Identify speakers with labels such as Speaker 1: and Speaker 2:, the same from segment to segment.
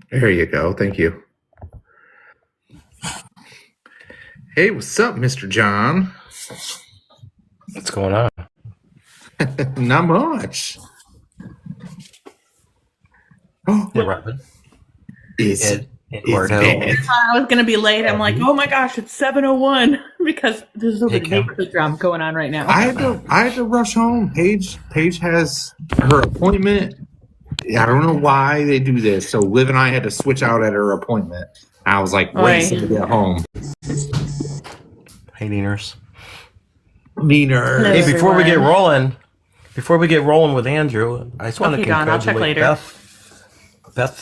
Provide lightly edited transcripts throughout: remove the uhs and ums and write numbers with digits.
Speaker 1: There you go. Thank you. Hey, what's up, Mr. John?
Speaker 2: What's going on?
Speaker 1: Not much.
Speaker 2: Hey, Robin.
Speaker 1: It's
Speaker 2: Ed
Speaker 1: bad.
Speaker 3: I was going to be late. I'm like, oh my gosh, it's 7:01 because there's a neighborhood drama going on right now.
Speaker 1: I had to rush home. Paige has her appointment. I don't know why they do this. So Liv and I had to switch out at her appointment. I was like, wait till we get home.
Speaker 2: Hey, Neeners.
Speaker 1: Neeners.
Speaker 2: Hey, before we get rolling with Andrew, I just want to congratulate Beth.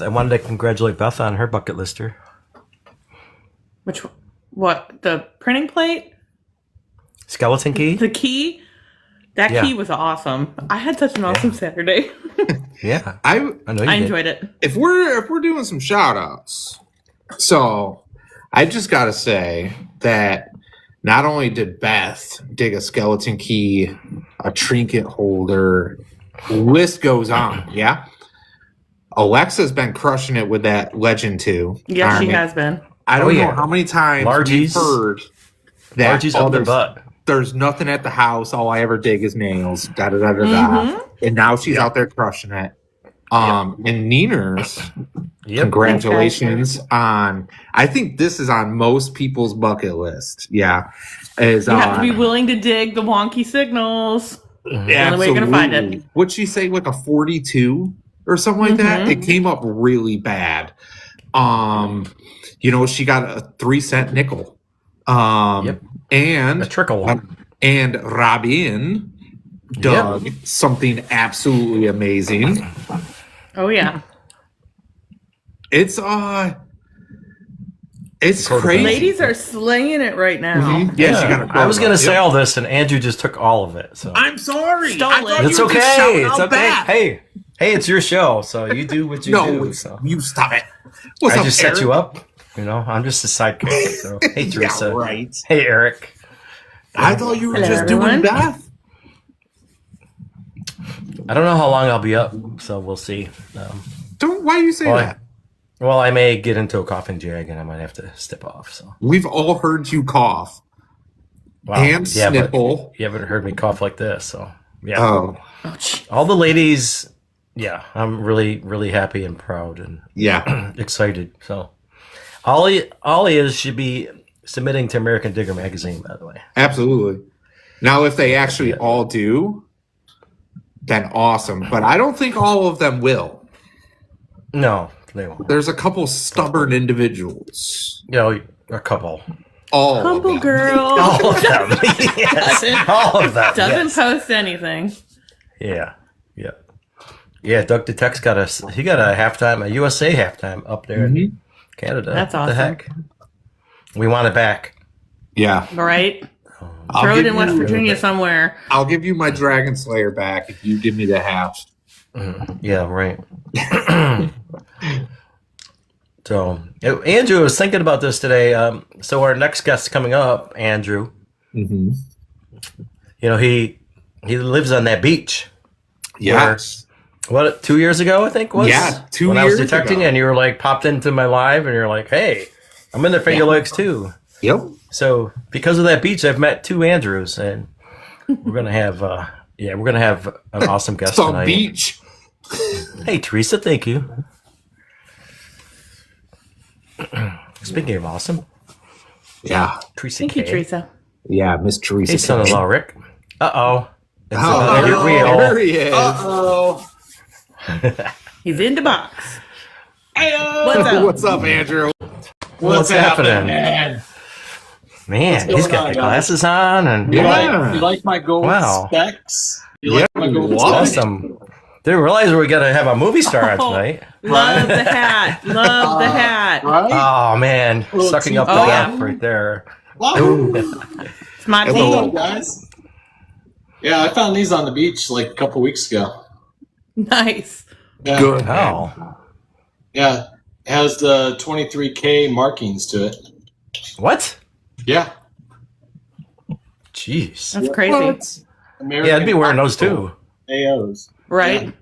Speaker 2: I wanted to congratulate Beth on her bucket lister.
Speaker 3: What? The printing plate?
Speaker 2: Skeleton key?
Speaker 3: The key? That key was awesome. I had such an awesome Saturday.
Speaker 2: Yeah.
Speaker 3: I enjoyed it.
Speaker 1: If we're doing some shout outs, so I just gotta say that not only did Beth dig a skeleton key, a trinket holder, list goes on, yeah? Alexa's been crushing it with that Legend 2.
Speaker 3: Yeah, she has been.
Speaker 1: I don't know how many times we've heard that there's nothing at the house. All I ever dig is nails. Da da da da da. And now she's out there crushing it. And Neeners, congratulations on. I think this is on most people's bucket list. Yeah, you
Speaker 3: have to be willing to dig the wonky signals. The only way you're gonna find it.
Speaker 1: What'd she say? Like a 42 or something like that. It came up really bad. She got a 3-cent nickel. And
Speaker 2: a trickle.
Speaker 1: And Robin dug something absolutely amazing.
Speaker 3: Oh yeah.
Speaker 1: It's crazy.
Speaker 3: Ladies are slaying it right now.
Speaker 1: Yeah.
Speaker 2: I was gonna say all this, and Andrew just took all of it. So
Speaker 1: I'm sorry.
Speaker 2: It's okay. It's okay. Hey, it's your show, so you do what you do. So.
Speaker 1: You stop it.
Speaker 2: I just set you up. I'm just a sidekick. So hey, Teresa.
Speaker 1: Right.
Speaker 2: Hey, Eric.
Speaker 1: I thought you were just doing Beth.
Speaker 2: I don't know how long I'll be up, so we'll see.
Speaker 1: Why do you say that?
Speaker 2: Well, I may get into a coughing jag, and I might have to step off. So
Speaker 1: we've all heard you cough and sniffle.
Speaker 2: You haven't heard me cough like this, so yeah.
Speaker 1: Oh.
Speaker 2: All the ladies, I'm really, really happy and proud and excited. So Ollie should be submitting to American Digger magazine, by the way.
Speaker 1: Absolutely. Now, if they actually all do, then awesome. But I don't think all of them will.
Speaker 2: No, they won't.
Speaker 1: There's a couple stubborn individuals.
Speaker 2: A couple.
Speaker 1: All
Speaker 3: humble girl.
Speaker 2: All of them. Yes. All of them.
Speaker 3: Doesn't post anything.
Speaker 2: Yeah. Doug DeTex got a USA halftime up there in Canada.
Speaker 3: That's awesome.
Speaker 2: What the heck? We want it back.
Speaker 1: Yeah.
Speaker 3: Right? Throw it in West Virginia somewhere.
Speaker 1: I'll give you my Dragon Slayer back if you give me the half.
Speaker 2: Yeah, right. So, Andrew, I was thinking about this today. So our next guest coming up, Andrew, he lives on that beach.
Speaker 1: Yes.
Speaker 2: What, 2 years ago, I think was?
Speaker 1: Yeah, 2 years ago.
Speaker 2: When I was detecting, and you were like, popped into my live, and you're like, hey, I'm in the Finger Legs too.
Speaker 1: Yep.
Speaker 2: So because of that beach, I've met 2 Andrews, and we're gonna have an awesome guest tonight.
Speaker 1: Beach.
Speaker 2: Hey, Teresa, thank you. Speaking of awesome, Teresa.
Speaker 3: Thank you, Teresa.
Speaker 1: Yeah, Miss Teresa.
Speaker 2: Hey, son-in-law Rick.
Speaker 1: Here
Speaker 3: he is. He's in the box.
Speaker 1: Hey-o. What's up, Andrew?
Speaker 2: What's happening? Man, he's got the glasses on, and
Speaker 4: you like my gold specs? You like my gold specs?
Speaker 2: Awesome. Didn't realize we were gonna have a movie star on tonight.
Speaker 3: Love the hat. Love the hat.
Speaker 4: Right?
Speaker 2: Oh man, sucking up the laugh right there.
Speaker 3: It's my
Speaker 4: team, guys. Yeah, I found these on the beach like a couple weeks ago.
Speaker 3: Nice.
Speaker 4: Yeah.
Speaker 1: Good.
Speaker 2: Oh.
Speaker 4: Yeah, it has the 23K markings to it.
Speaker 2: What?
Speaker 4: Yeah.
Speaker 2: Jeez.
Speaker 3: That's crazy.
Speaker 2: Yeah, I'd be wearing those too.
Speaker 4: AOs.
Speaker 3: Right.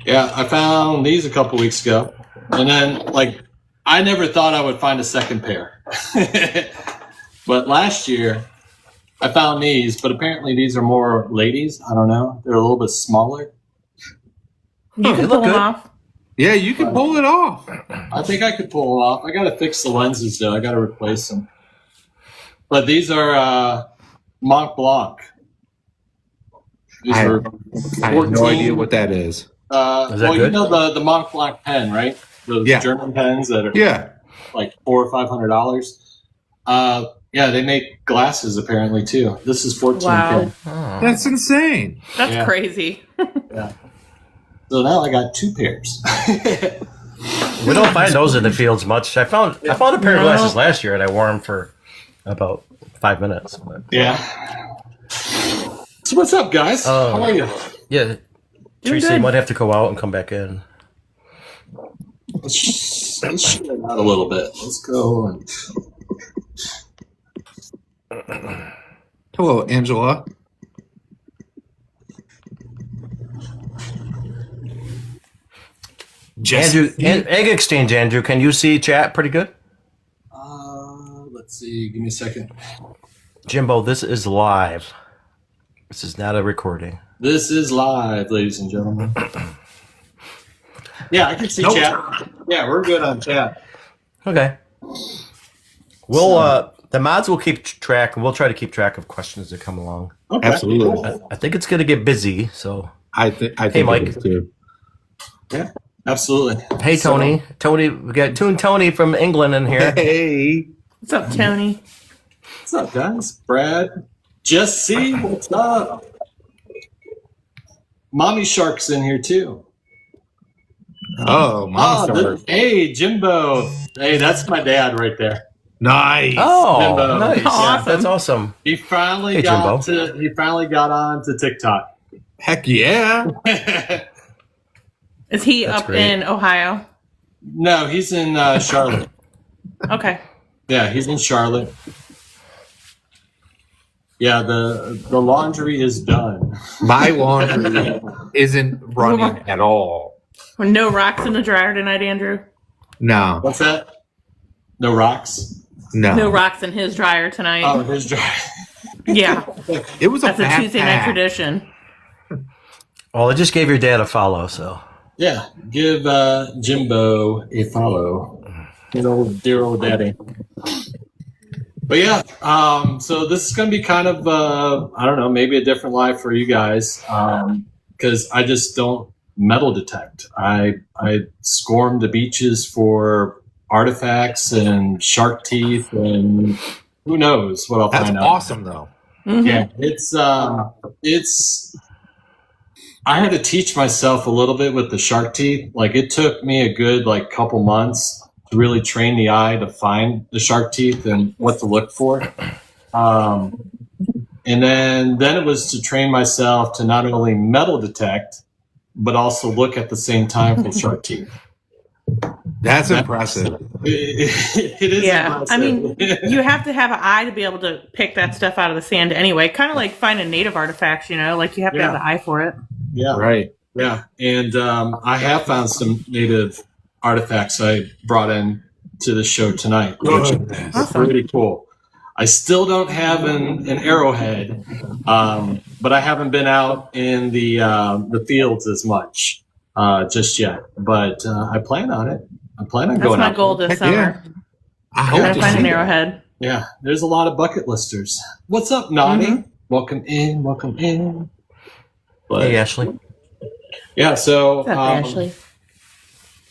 Speaker 4: Yeah, I found these a couple weeks ago. And then, like, I never thought I would find a second pair. But last year, I found these, but apparently these are more ladies. I don't know. They're a little bit smaller.
Speaker 3: You can pull them off.
Speaker 1: Yeah, you can pull it off.
Speaker 4: I think I could pull them off. I got to fix the lenses, though. I got to replace them. But these are Mont Blanc.
Speaker 1: I have no idea what that is.
Speaker 2: Is that
Speaker 4: well,
Speaker 2: good?
Speaker 4: You know the Mont Blanc pen, right? Those German pens that are like $400 or $500. Yeah, they make glasses apparently too. This is 14.
Speaker 3: Wow,
Speaker 1: that's insane.
Speaker 3: That's crazy.
Speaker 4: Yeah. So now I got 2 pairs.
Speaker 2: We don't find those in the fields much. I found a pair of glasses last year, and I wore them for about 5 minutes. But.
Speaker 4: Yeah. So what's up, guys? How are you?
Speaker 2: Yeah, Tracy might have to go out and come back in.
Speaker 4: Let's shut it out a little bit. Let's go.
Speaker 1: Hello, Angela.
Speaker 2: Andrew, EggXchange, Andrew, can you see chat pretty good?
Speaker 4: Let's see. Give me a second.
Speaker 2: Jimbo, this is live. This is not a recording.
Speaker 4: This is live, ladies and gentlemen. Yeah, I can see chat. Yeah, we're good on chat.
Speaker 2: Okay. We'll the mods will keep track, and we'll try to keep track of questions that come along.
Speaker 4: Okay.
Speaker 1: Absolutely.
Speaker 2: I think it's going to get busy. So
Speaker 1: I think
Speaker 2: Mike.
Speaker 1: Too.
Speaker 4: Yeah, absolutely.
Speaker 2: Hey, Tony. Tony, we got Toon Tony from England in here.
Speaker 1: Hey.
Speaker 3: What's up, Tony?
Speaker 4: What's up, guys? Brad. Jesse, what's up? Mommy Shark's in here, too.
Speaker 1: Oh, Mommy Shark.
Speaker 4: Hey, Jimbo. Hey, that's my dad right there.
Speaker 1: Nice.
Speaker 2: Oh,
Speaker 4: Jimbo.
Speaker 2: nice.
Speaker 3: Awesome.
Speaker 2: That's awesome.
Speaker 4: He finally
Speaker 2: Jimbo.
Speaker 4: got on to TikTok.
Speaker 1: Heck yeah.
Speaker 3: Is he
Speaker 2: That's
Speaker 3: up
Speaker 2: great.
Speaker 3: in Ohio?
Speaker 4: No, he's in Charlotte.
Speaker 3: Okay.
Speaker 4: Yeah, he's in Charlotte. Yeah, the laundry is done.
Speaker 1: My laundry isn't running at all.
Speaker 3: No rocks in the dryer tonight, Andrew?
Speaker 1: No.
Speaker 4: What's that? No rocks?
Speaker 1: No.
Speaker 3: No rocks in his dryer tonight.
Speaker 4: Oh, his dry.
Speaker 3: Yeah.
Speaker 1: It was
Speaker 3: That's a Tuesday night tradition.
Speaker 2: Well, I just gave your dad a follow, so.
Speaker 4: Yeah, give Jimbo a follow. Dear old daddy. But yeah, so this is going to be kind of, I don't know, maybe a different life for you guys, because I just don't metal detect. I scorm the beaches for artifacts and shark teeth and who knows what I'll find out.
Speaker 1: That's awesome, though.
Speaker 3: Mm-hmm.
Speaker 4: Yeah, it's. I had to teach myself a little bit with the shark teeth. Like it took me a good couple months to really train the eye to find the shark teeth and what to look for. And then it was to train myself to not only metal detect, but also look at the same time for shark teeth.
Speaker 1: That's impressive.
Speaker 4: It is.
Speaker 3: Yeah,
Speaker 4: impressive.
Speaker 3: I mean, you have to have an eye to be able to pick that stuff out of the sand anyway. Kind of like finding native artifacts, like you have to have the eye for it.
Speaker 4: Yeah.
Speaker 1: Right.
Speaker 4: Yeah. And I have found some native artifacts I brought in to the show tonight, which is pretty cool. I still don't have an arrowhead, but I haven't been out in the fields as much just yet. But I plan on it. I plan on going out.
Speaker 3: That's my goal this summer.
Speaker 1: Yeah. I
Speaker 3: I'm
Speaker 1: hope
Speaker 3: going
Speaker 1: to
Speaker 3: to find
Speaker 1: see
Speaker 3: an
Speaker 1: that.
Speaker 3: arrowhead.
Speaker 4: Yeah, there's a lot of bucket listers. What's up, Nani?
Speaker 3: Mm-hmm.
Speaker 4: Welcome in. Welcome in. But,
Speaker 2: Hey, Ashley.
Speaker 4: yeah, so
Speaker 3: What's up, Ashley?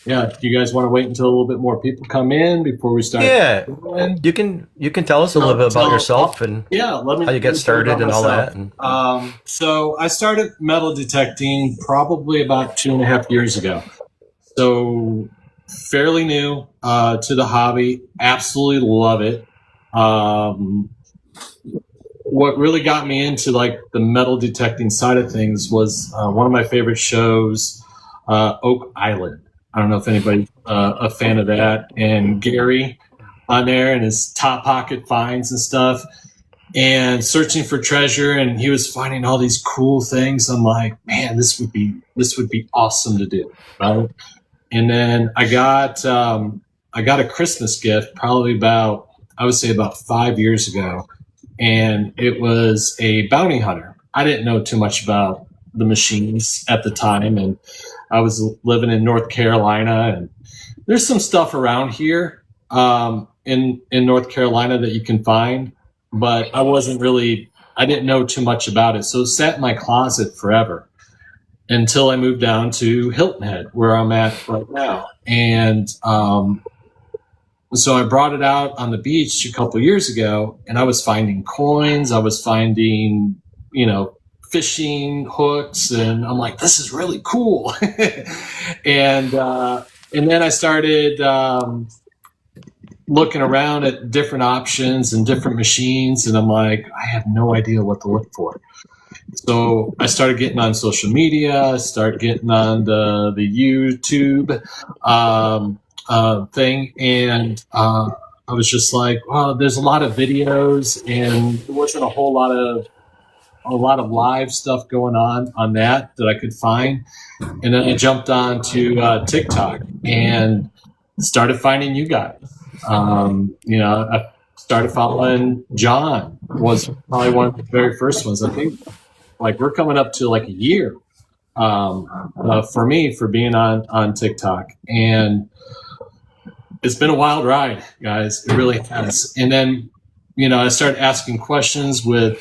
Speaker 4: yeah, do you guys want to wait until a little bit more people come in before we start?
Speaker 2: Yeah,
Speaker 4: going?
Speaker 2: you can tell us a little bit about yourself and
Speaker 4: Yeah, let me
Speaker 2: how you get started and all that. And
Speaker 4: So I started metal detecting probably about 2.5 years ago. So fairly new to the hobby. Absolutely love it. What really got me into the metal detecting side of things was one of my favorite shows, Oak Island. I don't know if anybody's a fan of that. And Gary on there and his top pocket finds and stuff. And searching for treasure, and he was finding all these cool things. I'm like, man, this would be awesome to do, right? And then I got a Christmas gift probably about 5 years ago, and it was a bounty hunter. I didn't know too much about the machines at the time, and I was living in North Carolina, and there's some stuff around here in North Carolina that you can find, but I didn't know too much about it, so it sat in my closet forever until I moved down to Hilton Head, where I'm at right now. And so I brought it out on the beach a couple years ago, and I was finding coins. I was finding, fishing hooks, and I'm like, this is really cool. And then I started looking around at different options and different machines, and I'm like, I have no idea what to look for. So I started getting on social media, started getting on the YouTube thing, and I was just like, wow, there's a lot of videos, and there wasn't a whole lot of live stuff going on that I could find. And then I jumped on to TikTok and started finding you guys. I started following John, was probably one of the very first ones. I think like we're coming up to like a year for me for being on TikTok, and it's been a wild ride, guys. It really has. And then I started asking questions with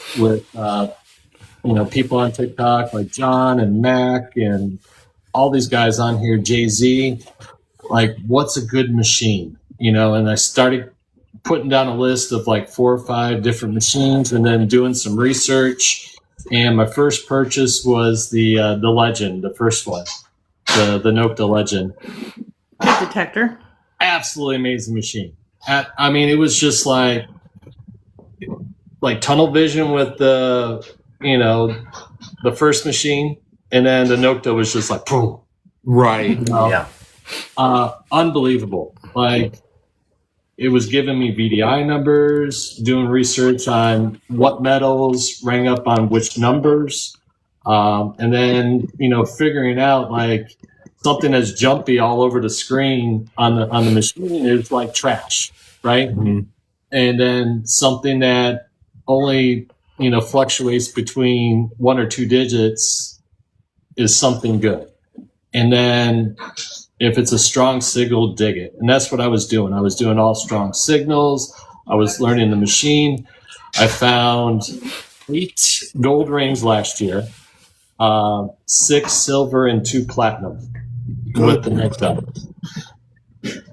Speaker 4: people on TikTok like John and Mac and all these guys on here, Jay-Z, like what's a good machine, and I started putting down a list of like 4 or 5 different machines and then doing some research. And my first purchase was the Legend, the first one, the Nocta Legend.
Speaker 3: Detector.
Speaker 4: Absolutely amazing machine. It was just like tunnel vision with the first machine, and then the Nocta was just like, boom.
Speaker 1: Right.
Speaker 2: Yeah.
Speaker 4: Unbelievable. Like, it was giving me VDI numbers, doing research on what metals rang up on which numbers, and then figuring out like something that's jumpy all over the screen on the machine is like trash, right?
Speaker 1: Mm-hmm.
Speaker 4: And then something that only fluctuates between 1 or 2 digits is something good. And then if it's a strong signal, dig it. And that's what I was doing. I was doing all strong signals. I was learning the machine. I found 8 gold rings last year, 6 silver and 2 platinum with the next up.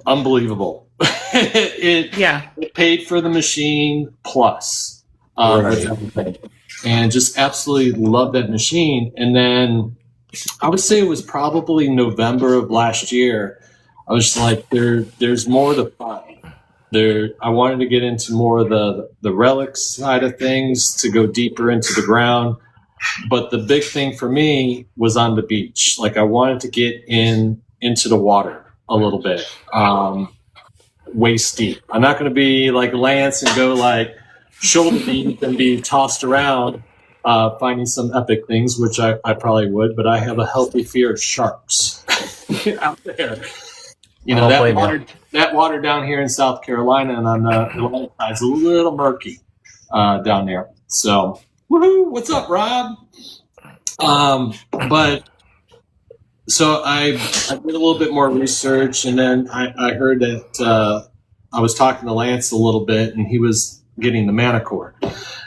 Speaker 4: Unbelievable. It paid for the machine plus with everything. And just absolutely loved that machine. And then I would say it was probably November of last year. I was like, there's more to find. I wanted to get into more of the relics side of things, to go deeper into the ground. But the big thing for me was on the beach. Like, I wanted to get into the water a little bit, waist deep. I'm not going to be like Lance and go like shoulder deep and be tossed around. Finding some epic things, which I probably would, but I have a healthy fear of sharks out there. That water down here in South Carolina and on the Atlantic side is a little murky down there. So, woohoo! What's up, Rob? But so I did a little bit more research, and then I heard that I was talking to Lance a little bit, and he was getting the Manicore.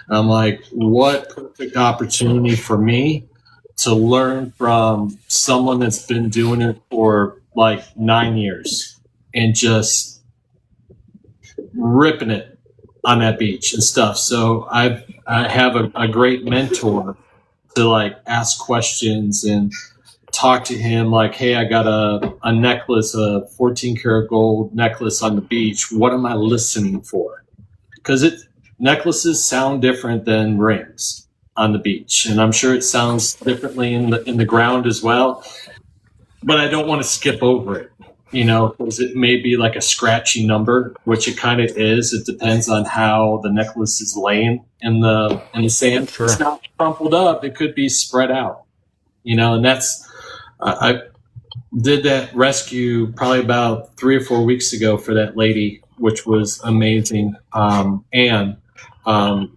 Speaker 4: I'm like, what perfect opportunity for me to learn from someone that's been doing it for like 9 years and just ripping it on that beach and stuff. So I have a great mentor to like ask questions and talk to him like, hey, I got a necklace, a 14 karat gold necklace on the beach. What am I listening for? Because necklaces sound different than rings on the beach, and I'm sure it sounds differently in the ground as well. But I don't want to skip over it, because it may be like a scratchy number, which it kind of is. It depends on how the necklace is laying in the sand. Sure. It's not crumpled up; it could be spread out, and that's I did that rescue probably about 3 or 4 weeks ago for that lady, which was amazing. And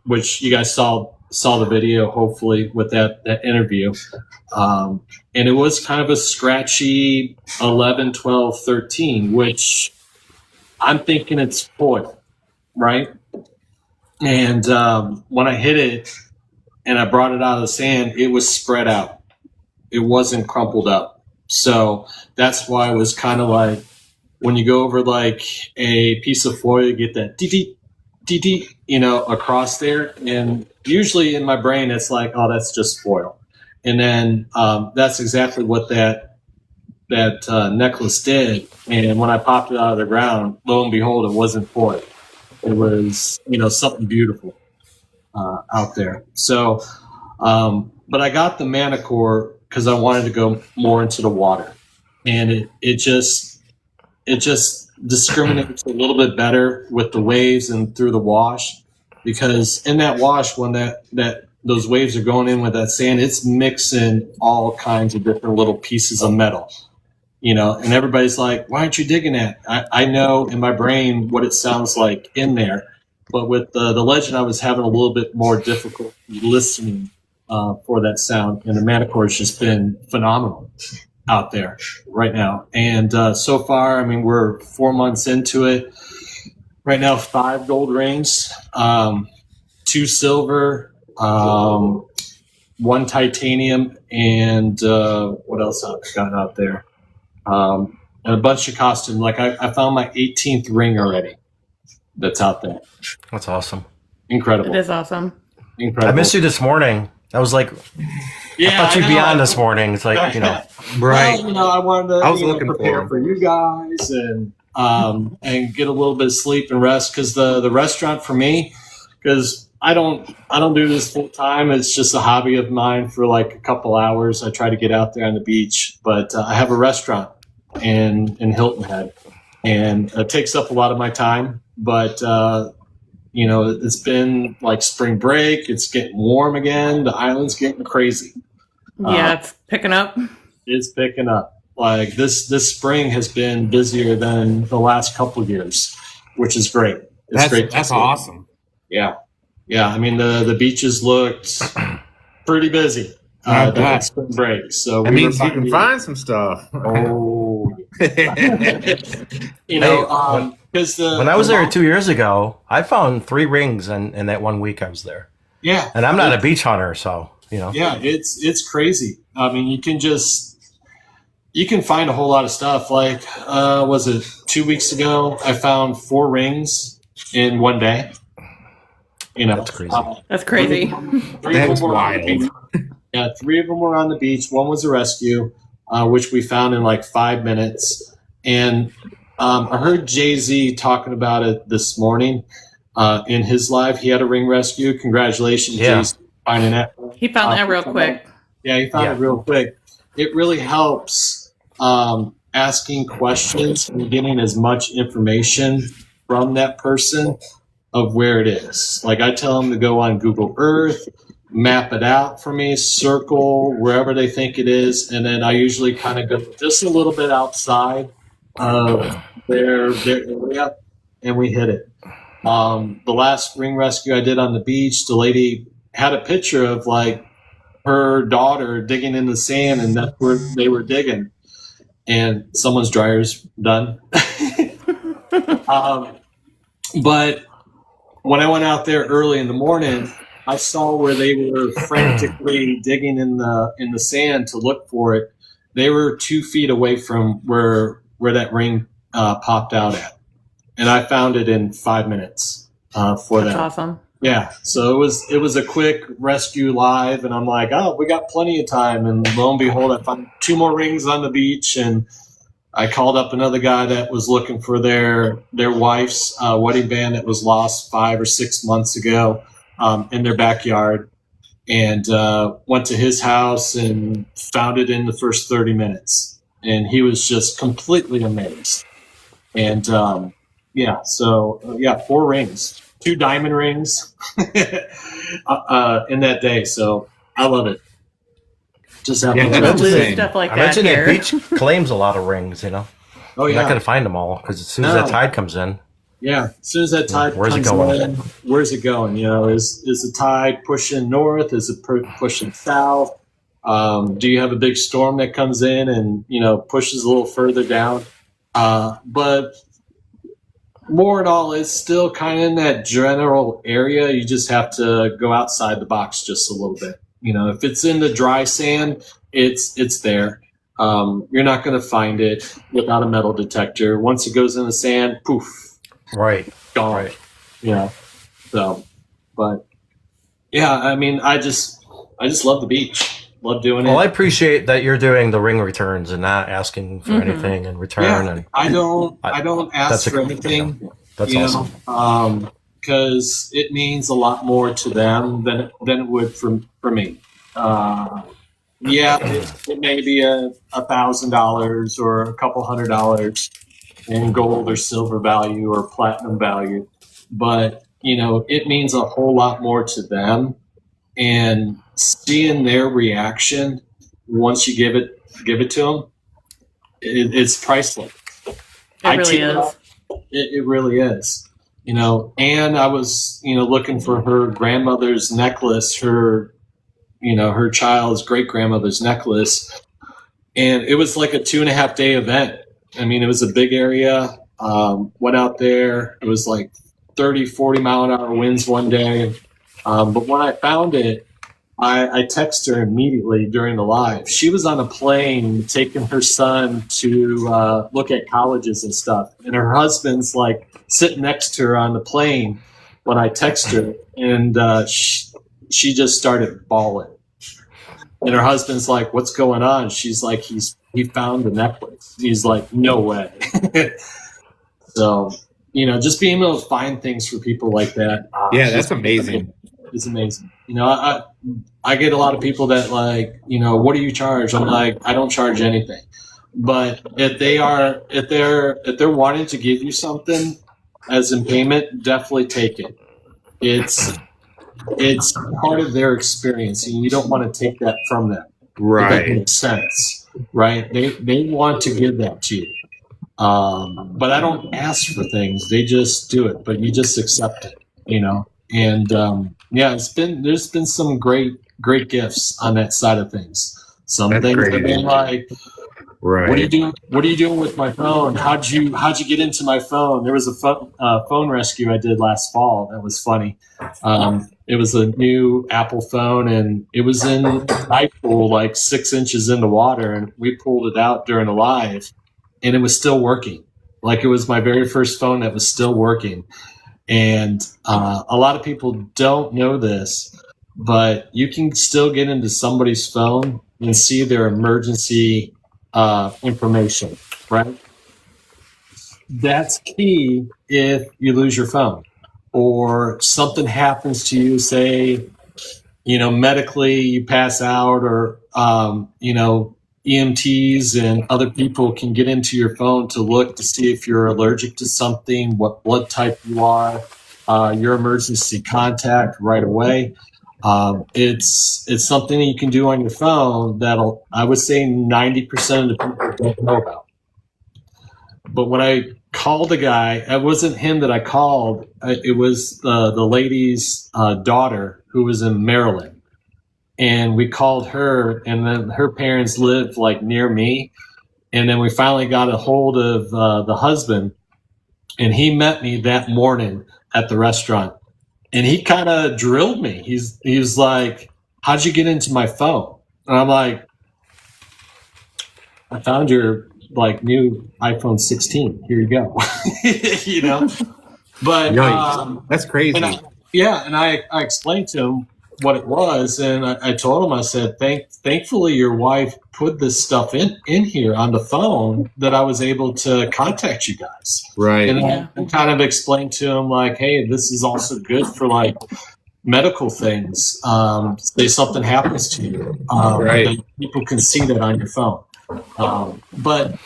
Speaker 4: which you guys saw the video, hopefully, with that interview. And it was kind of a scratchy 11, 12, 13, which I'm thinking it's foil, right? And when I hit it and I brought it out of the sand, it was spread out. It wasn't crumpled up. So that's why it was kind of like when you go over like a piece of foil, you get that dee, across there. And usually in my brain, it's like, oh, that's just foil. And then that's exactly what that necklace did. And when I popped it out of the ground, lo and behold, it wasn't foil. It was, something beautiful out there. So, but I got the Manicore because I wanted to go more into the water, and it just discriminates a little bit better with the waves and through the wash, because in that wash, when those waves are going in with that sand, it's mixing all kinds of different little pieces of metal, and everybody's like, why aren't you digging that? I know in my brain what it sounds like in there, but with the Legend, I was having a little bit more difficulty listening for that sound, and the Manicore has just been phenomenal out there right now. And so far, we're 4 months into it. Right now, 5 gold rings, 2 silver, 1 titanium, and what else I've got out there? And a bunch of costumes. Like I found my 18th ring already that's out there.
Speaker 2: That's awesome.
Speaker 4: Incredible.
Speaker 3: It is awesome.
Speaker 2: Incredible. I missed you this morning. I was like, I thought you'd be on this morning. It's like,
Speaker 1: right.
Speaker 4: Well, I wanted to prepare for you guys and get a little bit of sleep and rest, because the restaurant for me, because I don't do this full time. It's just a hobby of mine for like a couple hours. I try to get out there on the beach, but I have a restaurant in Hilton Head, and it takes up a lot of my time. But it's been like spring break. It's getting warm again. The island's getting crazy.
Speaker 3: Yeah, it's picking up.
Speaker 4: It's picking up. Like this spring has been busier than the last couple of years, which is great. It's great.
Speaker 1: That's awesome.
Speaker 4: Yeah. The beaches looked pretty busy during spring break. So
Speaker 1: that means you can find some stuff.
Speaker 4: Oh, because
Speaker 2: when I was there 2 years ago, I found 3 rings in that 1 week I was there.
Speaker 4: Yeah,
Speaker 2: and I'm not a beach hunter, so
Speaker 4: Yeah, it's crazy. You can find a whole lot of stuff. Like, was it 2 weeks ago? I found 4 rings in 1 day.
Speaker 2: That's crazy.
Speaker 3: That's crazy.
Speaker 1: That's wild.
Speaker 4: Yeah, 3 of them were on the beach. 1 was a rescue, which we found in like 5 minutes. And I heard Jay-Z talking about it this morning in his live. He had a ring rescue. Congratulations, Jay-Z, finding that.
Speaker 3: He found that real quick.
Speaker 4: Yeah, he found it real quick. It really helps asking questions and getting as much information from that person of where it is. Like, I tell them to go on Google Earth, map it out for me, circle wherever they think it is, and then I usually kind of go just a little bit outside of their area, and we hit it. The last ring rescue I did on the beach, the lady had a picture of like her daughter digging in the sand, and that's where they were digging, and someone's dryer's done. But when I went out there early in the morning, I saw where they were frantically digging in the sand to look for it. They were 2 feet away from where that ring popped out at, and I found it in 5 minutes for that.
Speaker 3: That's awesome.
Speaker 4: Yeah, so it was a quick rescue live, and I'm like, oh, we got plenty of time. And lo and behold, I found 2 more rings on the beach, and I called up another guy that was looking for their wife's wedding band that was lost 5 or 6 months ago in their backyard, and went to his house and found it in the first 30 minutes. And he was just completely amazed. And 4 rings. 2 diamond rings in that day. So I love it. Just have
Speaker 3: stuff like
Speaker 2: I
Speaker 3: that
Speaker 2: mentioned
Speaker 3: here.
Speaker 2: that beach claims a lot of rings, you know.
Speaker 4: Oh, yeah.
Speaker 2: You're not going to find them all because as soon as that tide comes in.
Speaker 4: Yeah, as soon as that tide
Speaker 2: where's
Speaker 4: comes
Speaker 2: it going?
Speaker 4: in, where's it going? You know, is the tide pushing north? Is it pushing south? Do you have a big storm that comes in and, you know, pushes a little further down? But more and all, it's still kind of in that general area. You just have to go outside the box just a little bit. You know, if it's in the dry sand, it's there. You're not going to find it without a metal detector. Once it goes in the sand, poof.
Speaker 2: Right.
Speaker 4: Gone.
Speaker 2: Right.
Speaker 4: Yeah. So, but yeah, I mean, I just love the beach. Love doing it.
Speaker 2: Well, I appreciate that you're doing the ring returns and not asking for anything in return.
Speaker 4: Yeah,
Speaker 2: and
Speaker 4: I don't ask for anything.
Speaker 2: That's awesome.
Speaker 4: Because it means a lot more to them than it would for me. Yeah, it may be $1,000 or a couple $100 in gold or silver value or platinum value, but you know, it means a whole lot more to them, and seeing their reaction once you give it to them, it's priceless.
Speaker 3: It really is.
Speaker 4: It really is. You know, and I was, you know, looking for her grandmother's necklace, her child's great grandmother's necklace, and it was like a 2.5 day event. I mean, it was a big area. Went out there. It was like 30, 40 mile an hour winds one day. But when I found it, I texted her immediately during the live. She was on a plane taking her son to look at colleges and stuff. And her husband's like sitting next to her on the plane when I text her. And she just started bawling. And her husband's like, "What's going on?" She's like, he found the necklace. He's like, "No way." So, you know, just being able to find things for people like that.
Speaker 1: Yeah, that's amazing.
Speaker 4: It's amazing. You know, I get a lot of people that like, you know, what do you charge? I'm like, I don't charge anything. But if they're wanting to give you something as in payment, definitely take it. It's part of their experience, and you don't want to take that from them.
Speaker 1: Right.
Speaker 4: If that makes sense. Right. They want to give that to you. But I don't ask for things. They just do it, but you just accept it, you know? And, yeah, there's been some great gifts on that side of things. Some
Speaker 1: That's
Speaker 4: things
Speaker 1: crazy.
Speaker 4: have been like,
Speaker 1: right.
Speaker 4: What are you doing with my phone? How'd you get into my phone? There was a phone rescue I did last fall. That was funny. It was a new Apple phone, and it was in an tide pool like 6 inches in the water, and we pulled it out during a live, and it was still working. Like, it was my very first phone that was still working. And a lot of people don't know this, but you can still get into somebody's phone and see their emergency information, right? That's key if you lose your phone or something happens to you, say, you know, medically you pass out, or, you know, EMTs and other people can get into your phone to look to see if you're allergic to something, what blood type you are, your emergency contact right away. It's something that you can do on your phone that'll, I would say 90% of the people don't know about. But when I called the guy, it wasn't him that I called. It was the lady's daughter who was in Maryland. And we called her, and then her parents lived like near me. And then we finally got a hold of the husband, and he met me that morning at the restaurant. And he kind of drilled me. He was like, "How'd you get into my phone?" And I'm like, "I found your like new iPhone 16. Here you go." You know, but
Speaker 1: that's crazy.
Speaker 4: And I explained to him what it was, and I told him, I said, thankfully your wife put this stuff in here on the phone that I was able to contact you guys.
Speaker 1: Right.
Speaker 4: And I kind of explained to him, like, hey, this is also good for like medical things. Say something happens to you, right, people can see that on your phone. But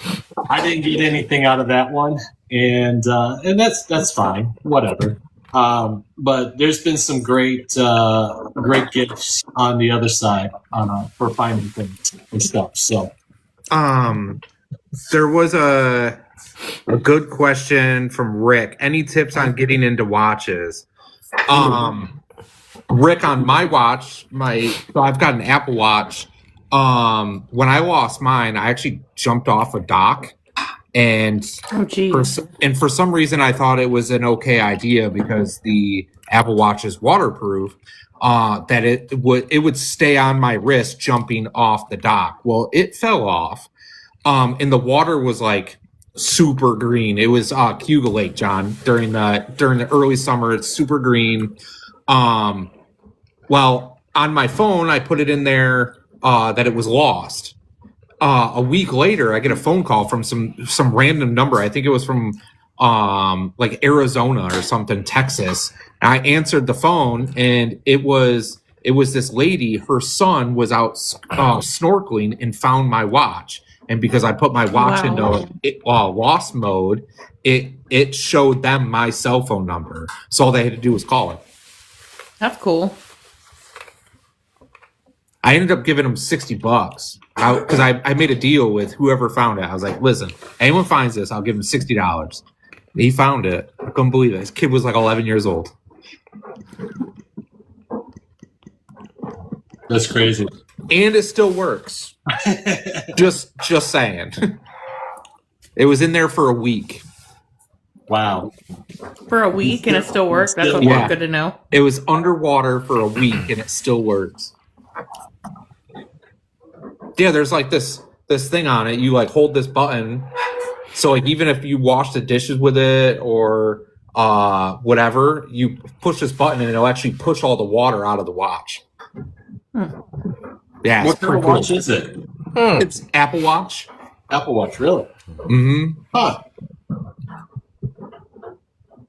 Speaker 4: I didn't get anything out of that one, and that's fine, whatever. But there's been some great gifts on the other side for finding things and stuff. So,
Speaker 1: there was a good question from Rick. Any tips on getting into watches? Rick, on my watch, so I've got an Apple Watch. When I lost mine, I actually jumped off a dock, and for some reason I thought it was an okay idea because the Apple Watch is waterproof. That it would stay on my wrist jumping off the dock. Well, it fell off, and the water was like super green. It was Cuba Lake, John, during the early summer. It's super green. Well, on my phone, I put it in there that it was lost. A week later, I get a phone call from some random number. I think it was from like Arizona or something, Texas. And I answered the phone, and it was this lady. Her son was out snorkeling and found my watch. And because I put my watch into lost mode, it showed them my cell phone number. So all they had to do was call it.
Speaker 3: That's cool.
Speaker 1: I ended up giving him $60 because I made a deal with whoever found it. I was like, listen, anyone finds this, I'll give him $60. He found it. I couldn't believe it. His kid was like 11 years old.
Speaker 4: That's crazy.
Speaker 1: And it still works. just saying. It was in there for a week.
Speaker 4: Wow.
Speaker 3: For a week and it still works? That's good to know.
Speaker 1: It was underwater for a week and it still works. Yeah, there's like this thing on it. You like hold this button. So like even if you wash the dishes with it or whatever, you push this button and it'll actually push all the water out of the watch. Yeah.
Speaker 4: What kind of watch is it?
Speaker 1: It's Apple Watch.
Speaker 4: Apple Watch, really?
Speaker 1: Mm-hmm.
Speaker 4: Huh.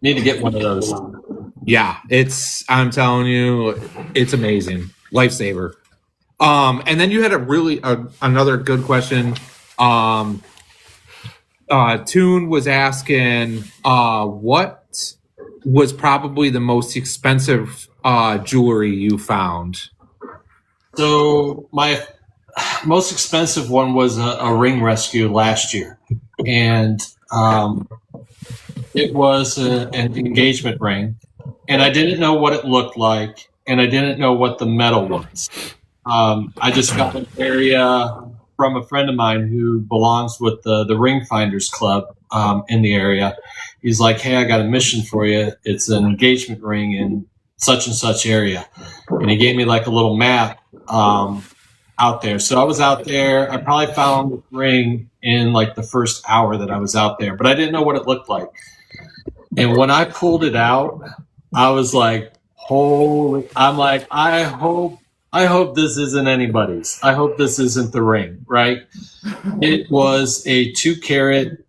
Speaker 4: Need to get one of those.
Speaker 1: Yeah, I'm telling you, it's amazing. Lifesaver. And then you had another good question. Toon was asking, what was probably the most expensive jewelry you found?
Speaker 4: So my most expensive one was a ring rescue last year, and it was an engagement ring, and I didn't know what it looked like, and I didn't know what the metal was. I just got an area from a friend of mine who belongs with the Ring Finders Club in the area. He's like, hey, I got a mission for you. It's an engagement ring in such and such area. And he gave me like a little map out there. So I was out there. I probably found the ring in like the first hour that I was out there, but I didn't know what it looked like. And when I pulled it out, I was like, holy, I'm like, I hope this isn't anybody's. I hope this isn't the ring, right? It was a 2-carat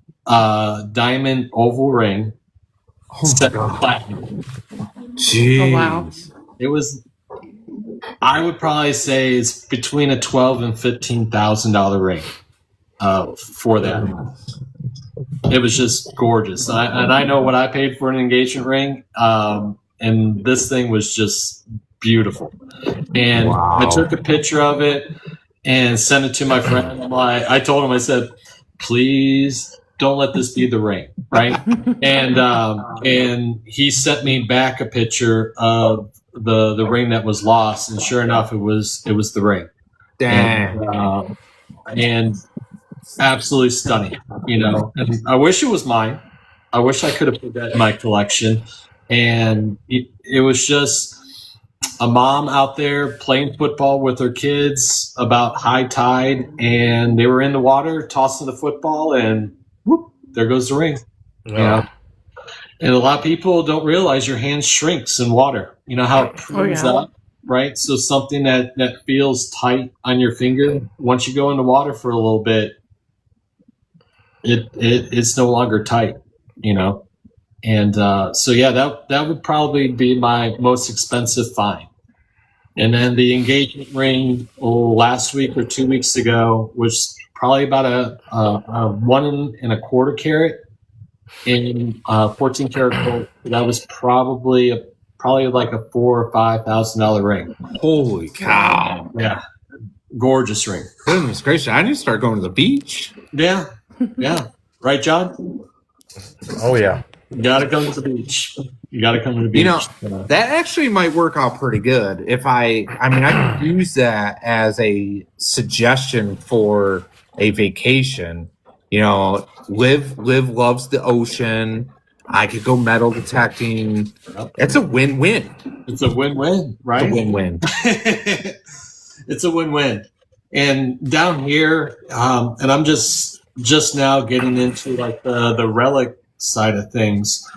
Speaker 4: diamond oval ring. Set platinum.
Speaker 1: Jeez.
Speaker 3: Oh, wow.
Speaker 4: It was, I would probably say it's between a $12,000 and $15,000 ring for that. It was just gorgeous. And I know what I paid for an engagement ring. And this thing was just beautiful. And I took a picture of it and sent it to my friend. I told him, I said, please don't let this be the ring, right? And he sent me back a picture of the ring that was lost, and sure enough, it was the ring.
Speaker 1: Dang.
Speaker 4: And absolutely stunning, you know. And I wish it was mine. I wish I could have put that in my collection. And it was just a mom out there playing football with her kids about high tide, and they were in the water tossing the football, and whoop, there goes the ring.
Speaker 2: Yeah.
Speaker 4: You know? And a lot of people don't realize your hand shrinks in water. You know how it prunes up, right? So something that feels tight on your finger, once you go in the water for a little bit, it's no longer tight, you know? And so, yeah, that would probably be my most expensive find. And then the engagement ring last week or 2 weeks ago was probably about a 1 1/4 carat in 14 karat gold. That was probably like a $4,000 or $5,000 ring.
Speaker 1: Holy cow!
Speaker 4: Yeah, gorgeous ring.
Speaker 1: Goodness gracious! I need to start going to the beach.
Speaker 4: Yeah, yeah. Right, John?
Speaker 2: Oh yeah.
Speaker 4: You gotta come to the beach. You gotta come to the beach.
Speaker 1: That actually might work out pretty good. If I could use that as a suggestion for a vacation. Liv loves the ocean. I could go metal detecting. It's a win-win.
Speaker 4: It's a win-win, right?
Speaker 1: It's a win-win.
Speaker 4: It's a win-win. And down here, and I'm just now getting into like the relic side of things.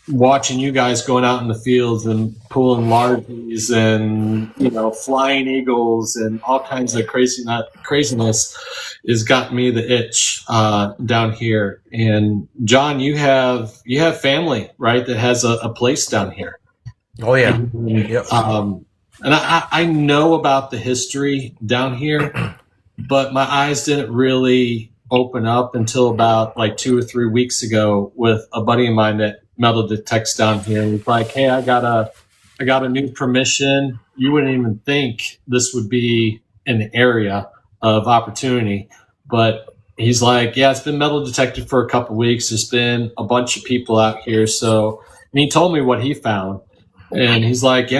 Speaker 4: Watching you guys going out in the fields and pulling largies and flying eagles and all kinds of craziness has gotten me the itch down here. And John, you have family, right, that has a place down here.
Speaker 2: Oh yeah.
Speaker 4: Yep. And I know about the history down here, but my eyes didn't really open up until about like 2 or 3 weeks ago with a buddy of mine that metal detects down here. And he's like, hey, I got a new permission. You wouldn't even think this would be an area of opportunity. But he's like, yeah, it's been metal detected for a couple of weeks. There's been a bunch of people out here. And he told me what he found. And he's like,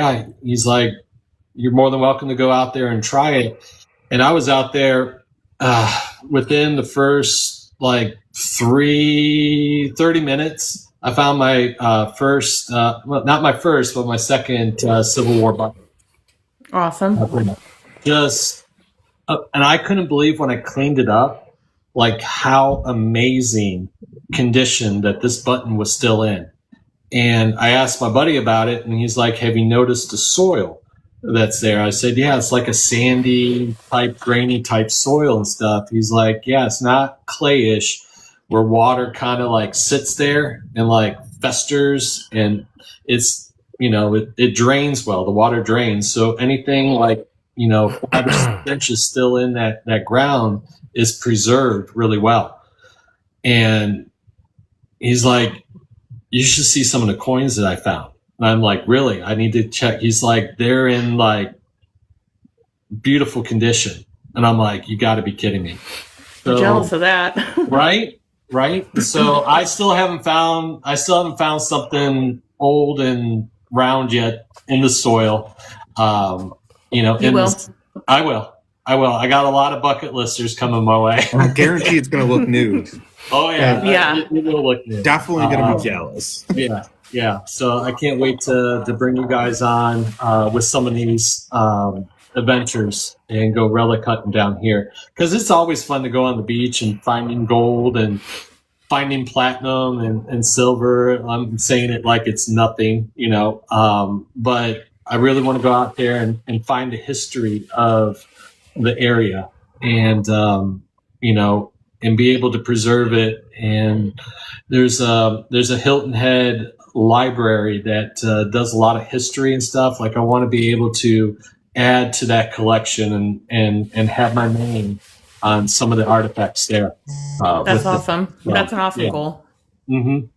Speaker 4: you're more than welcome to go out there and try it. And I was out there within the first 30 minutes. I found my first, not my first, but my second Civil War button.
Speaker 3: Awesome.
Speaker 4: And I couldn't believe when I cleaned it up, like how amazing condition that this button was still in. And I asked my buddy about it, and he's like, have you noticed the soil that's there? I said, yeah, it's like a sandy type, grainy type soil and stuff. He's like, yeah, it's not clayish where water kind of like sits there and like festers, and it's, it drains well. The water drains. So anything like, 5 or 6 inches still in that ground is preserved really well. And he's like, you should see some of the coins that I found. And I'm like, really? I need to check. He's like, they're in like beautiful condition. And I'm like, you got to be kidding me.
Speaker 3: So, I'm jealous of that.
Speaker 4: Right. So I still haven't found something old and round yet in the soil.
Speaker 3: You will.
Speaker 4: I will. I got a lot of bucket listers coming my way.
Speaker 1: I guarantee it's going to look new.
Speaker 4: Oh yeah,
Speaker 3: yeah.
Speaker 4: It will look new.
Speaker 1: Definitely going to be jealous.
Speaker 4: Yeah. So I can't wait to bring you guys on with some of these adventures and go relic hunting down here, because it's always fun to go on the beach and finding gold and finding platinum and silver. I'm saying it like it's nothing, but I really want to go out there and find the history of the area and and be able to preserve it. And there's a Hilton Head library that does a lot of history and stuff. Like, I want to be able to add to that collection and have my name on some of the artifacts there.
Speaker 3: That's awesome. That's an awesome goal.
Speaker 4: Mm-hmm.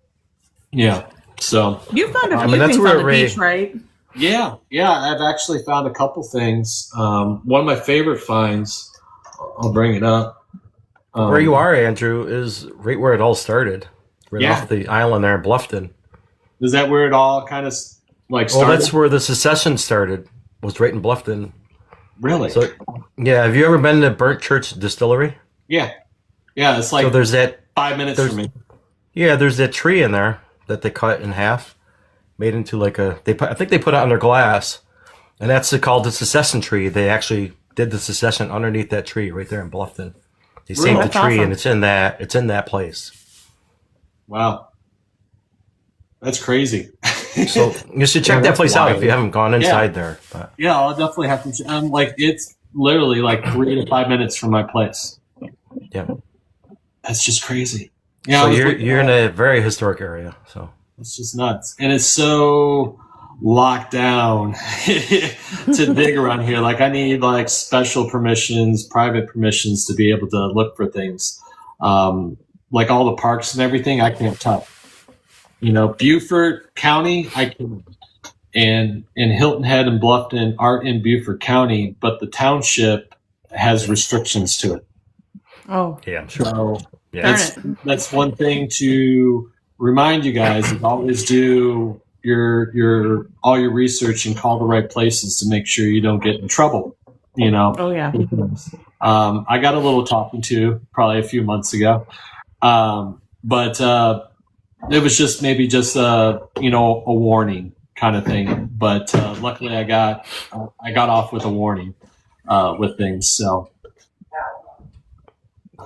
Speaker 4: Yeah. So
Speaker 3: you found a few things on the beach, right?
Speaker 4: Yeah. I've actually found a couple things. One of my favorite finds, I'll bring it up.
Speaker 2: Where you are, Andrew, is right where it all started. Right off the island there in Bluffton.
Speaker 4: Is that where it all kind of started?
Speaker 2: Well, that's where the secession started. Was right in Bluffton.
Speaker 4: Really?
Speaker 2: So, yeah. Have you ever been to Burnt Church Distillery?
Speaker 4: Yeah. It's like,
Speaker 2: so there's that
Speaker 4: 5 minutes from me.
Speaker 2: Yeah, there's that tree in there that they cut in half, made into like I think they put it under glass, and that's called the secession tree. They actually did the secession underneath that tree right there in Bluffton. They saved the tree, awesome. And it's in that place.
Speaker 4: Wow, that's crazy.
Speaker 2: So you should check that place out if you haven't gone inside there. But.
Speaker 4: Yeah, I'll definitely have to. I'm like, it's literally like 3 to 5 minutes from my place.
Speaker 2: Yeah,
Speaker 4: that's just crazy. Yeah,
Speaker 2: so you're in a very historic area. So
Speaker 4: it's just nuts, and it's so locked down to dig around here. Like, I need like special permissions, private permissions to be able to look for things. But like all the parks and everything, I can't touch. Beaufort County, I can. And Hilton Head and Bluffton are in Beaufort County, but the township has restrictions to it.
Speaker 3: Oh,
Speaker 2: yeah, I'm sure.
Speaker 4: So that's one thing to remind you guys: is always do all your research and call the right places to make sure you don't get in trouble.
Speaker 3: Oh yeah.
Speaker 4: I got a little talking to probably a few months ago, but it was just a warning kind of thing. But luckily, I got off with a warning with things. So.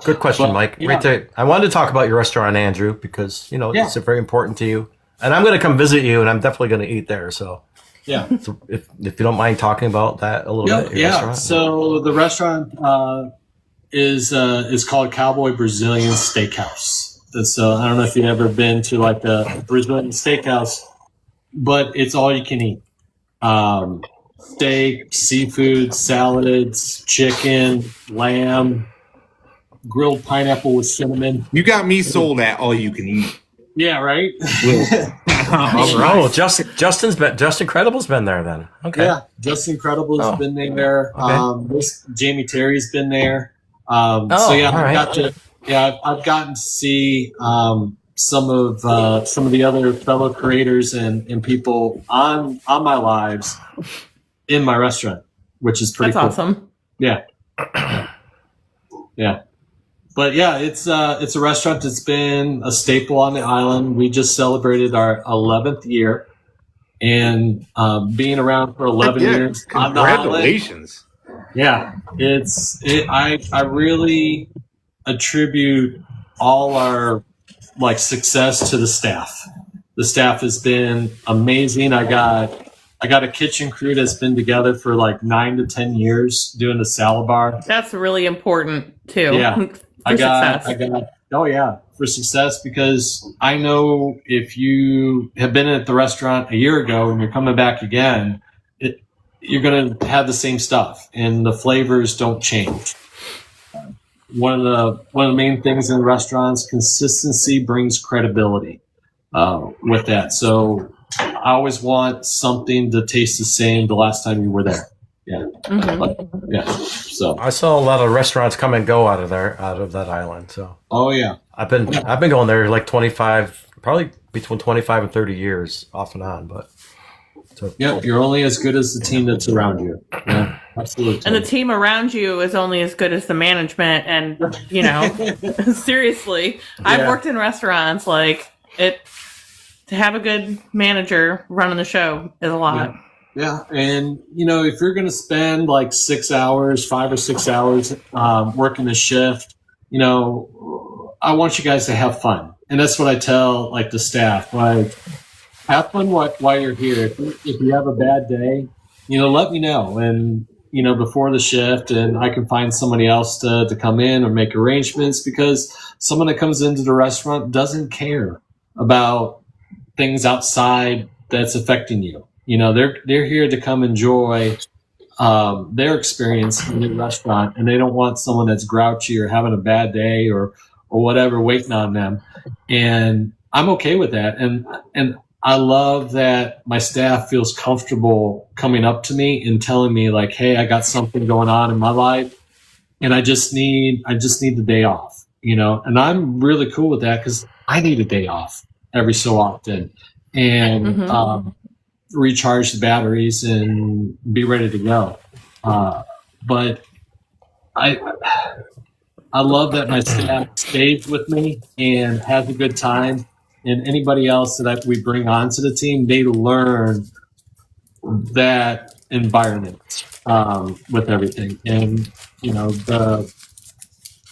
Speaker 2: Good question, Mike. Yeah. Right there. I wanted to talk about your restaurant, Andrew, because it's very important to you, and I'm going to come visit you, and I'm definitely going to eat there. So, so if you don't mind talking about that a little bit.
Speaker 4: Yeah. So the restaurant is called Cowboy Brazilian Steakhouse. So I don't know if you've ever been to like a Brazilian steakhouse, but it's all you can eat. Steak, seafood, salads, chicken, lamb. Grilled pineapple with cinnamon.
Speaker 1: You got me sold at all you can eat.
Speaker 4: Yeah, right.
Speaker 2: Oh, Just Incredible's been there then. Okay.
Speaker 4: Yeah, Just Incredible's been there. Okay. Jamie Terry's been there. So yeah, I've gotten to see some of the other fellow creators and people on my lives in my restaurant, which is pretty cool.
Speaker 3: That's awesome.
Speaker 4: Yeah. Yeah. But yeah, it's a restaurant that's been a staple on the island. We just celebrated our 11th year, and being around for 11 years.
Speaker 1: Congratulations!
Speaker 4: Yeah, I really attribute all our success to the staff. The staff has been amazing. I got a kitchen crew that's been together for 9 to 10 years doing the salad bar.
Speaker 3: That's really important too.
Speaker 4: Yeah. For success, because I know if you have been at the restaurant a year ago and you're coming back again, you're going to have the same stuff and the flavors don't change. One of the main things in restaurants, consistency brings credibility with that. So I always want something to taste the same the last time you were there. Yeah.
Speaker 3: Mm-hmm.
Speaker 4: So
Speaker 2: I saw a lot of restaurants come and go out of that island. So I've been going there 25, probably between 25 and 30 years off and on. But
Speaker 4: you're only as good as the team that's around you. Yeah, absolutely.
Speaker 3: And the team around you is only as good as the management. And seriously, I've worked in restaurants. To have a good manager running the show is a lot.
Speaker 4: Yeah, and if you're going to spend 5 or 6 hours working the shift, I want you guys to have fun, and that's what I tell the staff. Have fun while you're here. If you have a bad day, let me know, and before the shift, and I can find somebody else to come in or make arrangements, because someone that comes into the restaurant doesn't care about things outside that's affecting you. They're here to come enjoy their experience in the restaurant, and they don't want someone that's grouchy or having a bad day or whatever waiting on them. And I'm okay with that. And I love that my staff feels comfortable coming up to me and telling me hey, I got something going on in my life, and I just need the day off. And I'm really cool with that, because I need a day off every so often, and recharge the batteries and be ready to go. But I love that my staff stays with me and has a good time, and anybody else that we bring onto the team, they learn that environment with everything. And the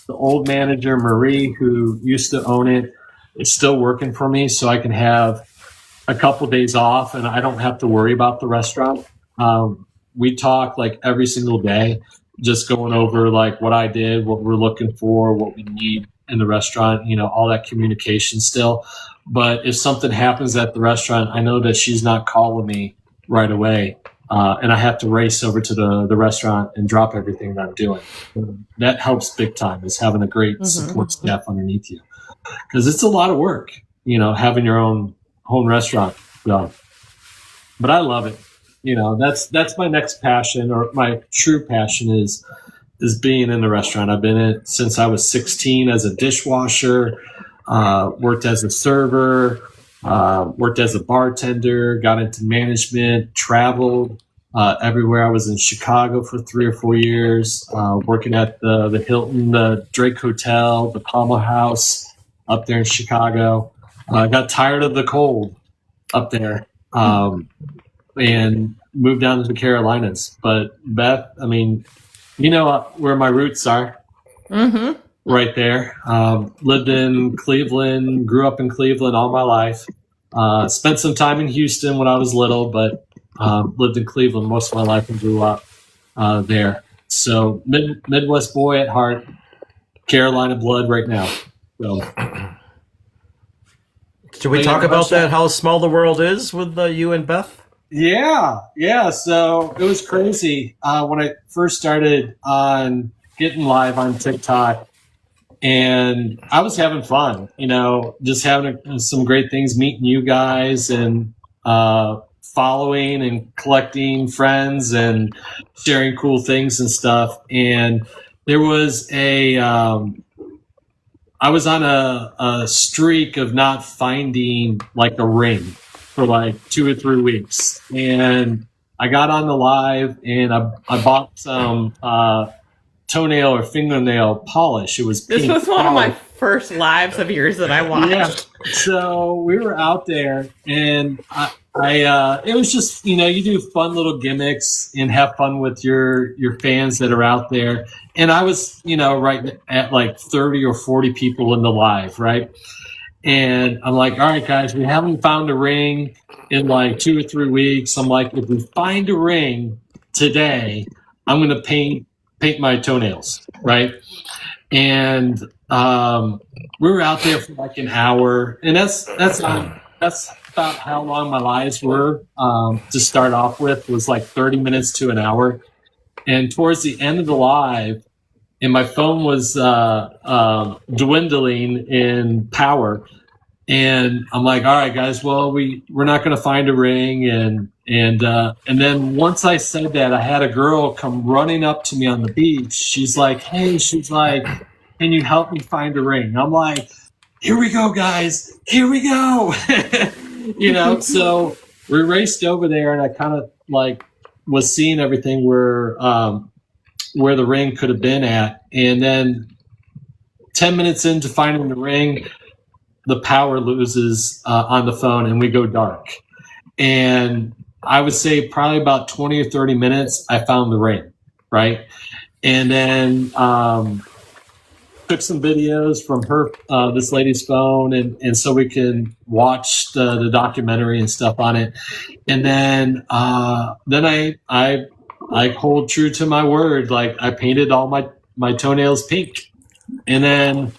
Speaker 4: old manager, Marie, who used to own it, is still working for me, so I can have a couple days off and I don't have to worry about the restaurant. We talk every single day, just going over what I did, what we're looking for, what we need in the restaurant, all that communication still. But if something happens at the restaurant, I know that she's not calling me right away. And I have to race over to the restaurant and drop everything that I'm doing. That helps big time, is having a great support staff underneath you. because it's a lot of work, having your own home restaurant. So, but I love it. That's my next passion, or my true passion is being in the restaurant. I've been in it since I was 16 as a dishwasher, worked as a server, worked as a bartender, got into management, traveled everywhere. I was in Chicago for 3 or 4 years, working at the Hilton, the Drake Hotel, the Palmer House up there in Chicago. I got tired of the cold up there and moved down to the Carolinas. But Beth, I mean, where my roots are.
Speaker 3: Mm-hmm.
Speaker 4: Right there. Lived in Cleveland, grew up in Cleveland all my life. Spent some time in Houston when I was little, but lived in Cleveland most of my life and grew up there. So Midwest boy at heart, Carolina blood right now. So,
Speaker 2: should we talk about that, how small the world is with you and Beth?
Speaker 4: Yeah. So it was crazy when I first started on getting live on TikTok, and I was having fun, just having some great things, meeting you guys and following and collecting friends and sharing cool things and stuff. And there was I was on a streak of not finding like a ring for like 2 or 3 weeks. And I got on the live and I bought some toenail or fingernail polish. It was pink.
Speaker 3: This was one of my first lives of yours that I watched.
Speaker 4: Yeah. So we were out there and I it was just, you do fun little gimmicks and have fun with your fans that are out there. And I was, right at like 30 or 40 people in the live, right? And I'm like, all right, guys, we haven't found a ring in like 2 or 3 weeks. I'm like, if we find a ring today, I'm going to paint my toenails, right? And we were out there for like an hour, and that's about how long my lives were. To start off with was like 30 minutes to an hour, and towards the end of the live, and my phone was dwindling in power, and I'm like, all right, guys, well, we're not going to find a ring, and then once I said that, I had a girl come running up to me on the beach. She's like, can you help me find a ring? I'm like, here we go, guys, here we go. So we raced over there, and I kind of like was seeing everything where the ring could have been at. And then 10 minutes into finding the ring, the power loses on the phone and we go dark. And I would say probably about 20 or 30 minutes, I found the ring, right? And then took some videos from her, this lady's phone, and so we can watch the documentary and stuff on it. And then I hold true to my word. Like, I painted all my toenails pink. And then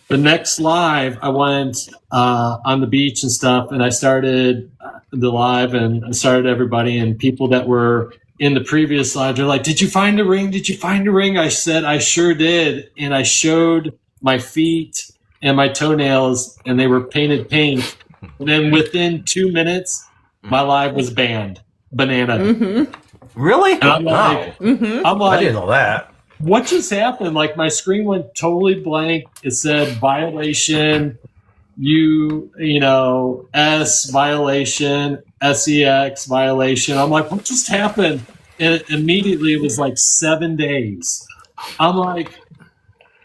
Speaker 4: the next live, I went on the beach and stuff, and I started the live, and I started everybody, and people that were in the previous live, they're like, did you find a ring? Did you find a ring? I said, I sure did. And I showed my feet and my toenails, and they were painted pink. And then within 2 minutes, my live was banned. Banana.
Speaker 3: Mm-hmm.
Speaker 2: Really?
Speaker 4: And I'm like,
Speaker 2: I didn't know that.
Speaker 4: What just happened? Like, my screen went totally blank. It said violation, S violation, SEX violation. I'm like, what just happened? And immediately it was like 7 days. I'm like,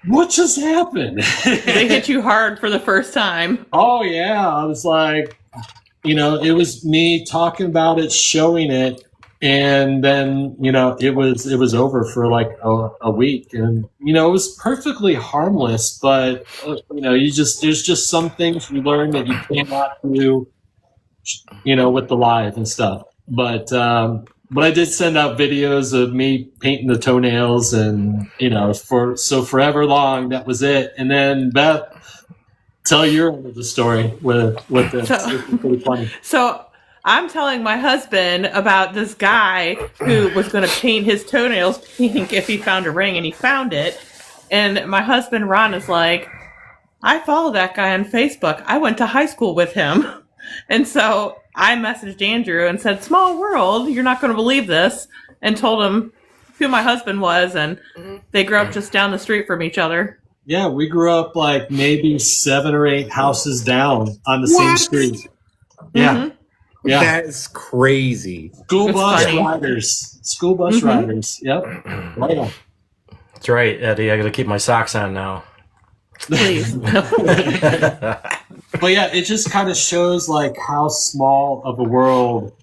Speaker 4: what just happened?
Speaker 3: They hit you hard for the first time.
Speaker 4: Oh yeah. I was like, it was me talking about it, showing it, and then it was over for like a week, and it was perfectly harmless, but there's just some things you learn that you cannot do with the live and stuff. But I did send out videos of me painting the toenails, and for forever long that was it. And then Beth, tell your end of the story with this. It's pretty funny.
Speaker 3: So I'm telling my husband about this guy who was going to paint his toenails pink if he found a ring, and he found it. And my husband, Ron, is like, I follow that guy on Facebook. I went to high school with him. And so I messaged Andrew and said, small world, you're not going to believe this, and told him who my husband was, and they grew up just down the street from each other.
Speaker 4: Yeah, we grew up like maybe 7 or 8 houses down on the same street. Yeah. Mm-hmm. Yeah.
Speaker 1: That is crazy.
Speaker 4: School bus riders. Yep. Right.
Speaker 2: That's right, Eddie. I got to keep my socks on now.
Speaker 3: Please.
Speaker 4: But yeah, it just kind of shows like how small of a world,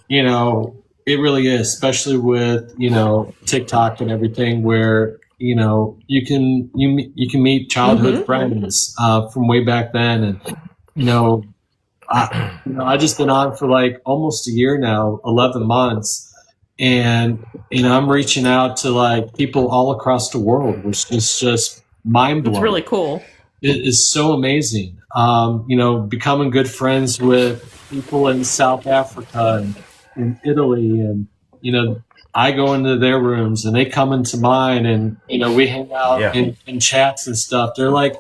Speaker 4: you know, it really is, especially with, you know, TikTok and everything, where, you know, you can meet childhood friends from way back then. And, I just been on for like almost a year now, 11 months. And, I'm reaching out to like people all across the world, which is just mind blowing.
Speaker 3: It's really cool.
Speaker 4: It is so amazing. Becoming good friends with people in South Africa and in Italy, and I go into their rooms and they come into mine, and we hang out in chats and stuff. They're like,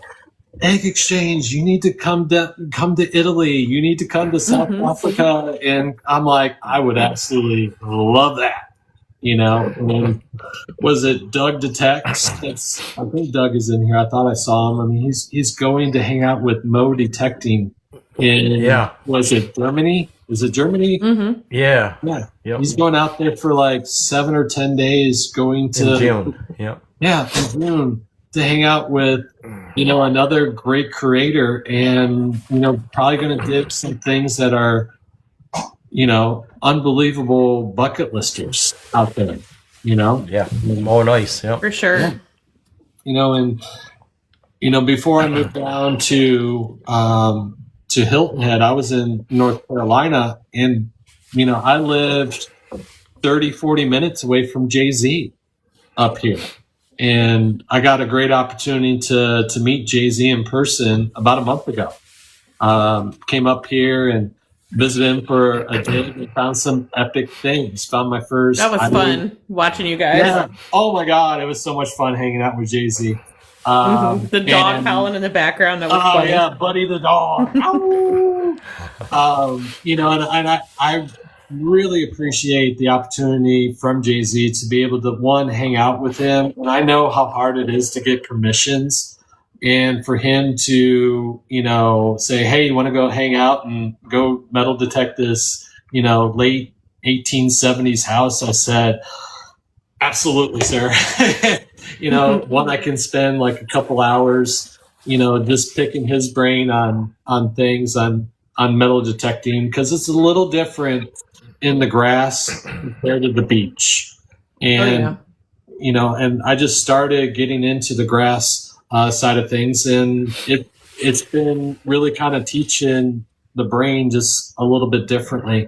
Speaker 4: EggXchange, you need to come to Italy. You need to come to South Africa. And I'm like, I would absolutely love that. And was it Doug Detects? I think Doug is in here. I thought I saw him. I mean, he's going to hang out with Mo Detecting in, was it Germany? Is it Germany?
Speaker 2: Mm-hmm. Yeah.
Speaker 4: Yeah. Yep. He's going out there for like 7 or 10 days going to
Speaker 2: in June. Yep.
Speaker 4: Yeah, in June, to hang out with, another great creator, and, probably going to dip some things that are, unbelievable bucket listers out there,
Speaker 2: Yeah. Oh, nice. Yeah.
Speaker 3: For sure.
Speaker 4: Yeah. Before I moved down to Hilton Head, I was in North Carolina, and, I lived 30, 40 minutes away from Jay-Z up here. And I got a great opportunity to meet Jay-Z in person about a month ago. Came up here and visited him for a day and found some epic things. Found my first...
Speaker 3: That was fun, watching you guys. Yeah.
Speaker 4: Oh, my God. It was so much fun hanging out with Jay-Z.
Speaker 3: The dog howling in the background. That was funny.
Speaker 4: Yeah, Buddy the dog. And I really appreciate the opportunity from Jay-Z to be able to, one, hang out with him. And I know how hard it is to get permissions, and for him to, say, hey, you want to go hang out and go metal detect this, late 1870s house? I said, absolutely, sir. One, I can spend like a couple hours, just picking his brain on things on metal detecting, because it's a little different in the grass compared to the beach. And, and I just started getting into the grass side of things, and it's been really kind of teaching the brain just a little bit differently.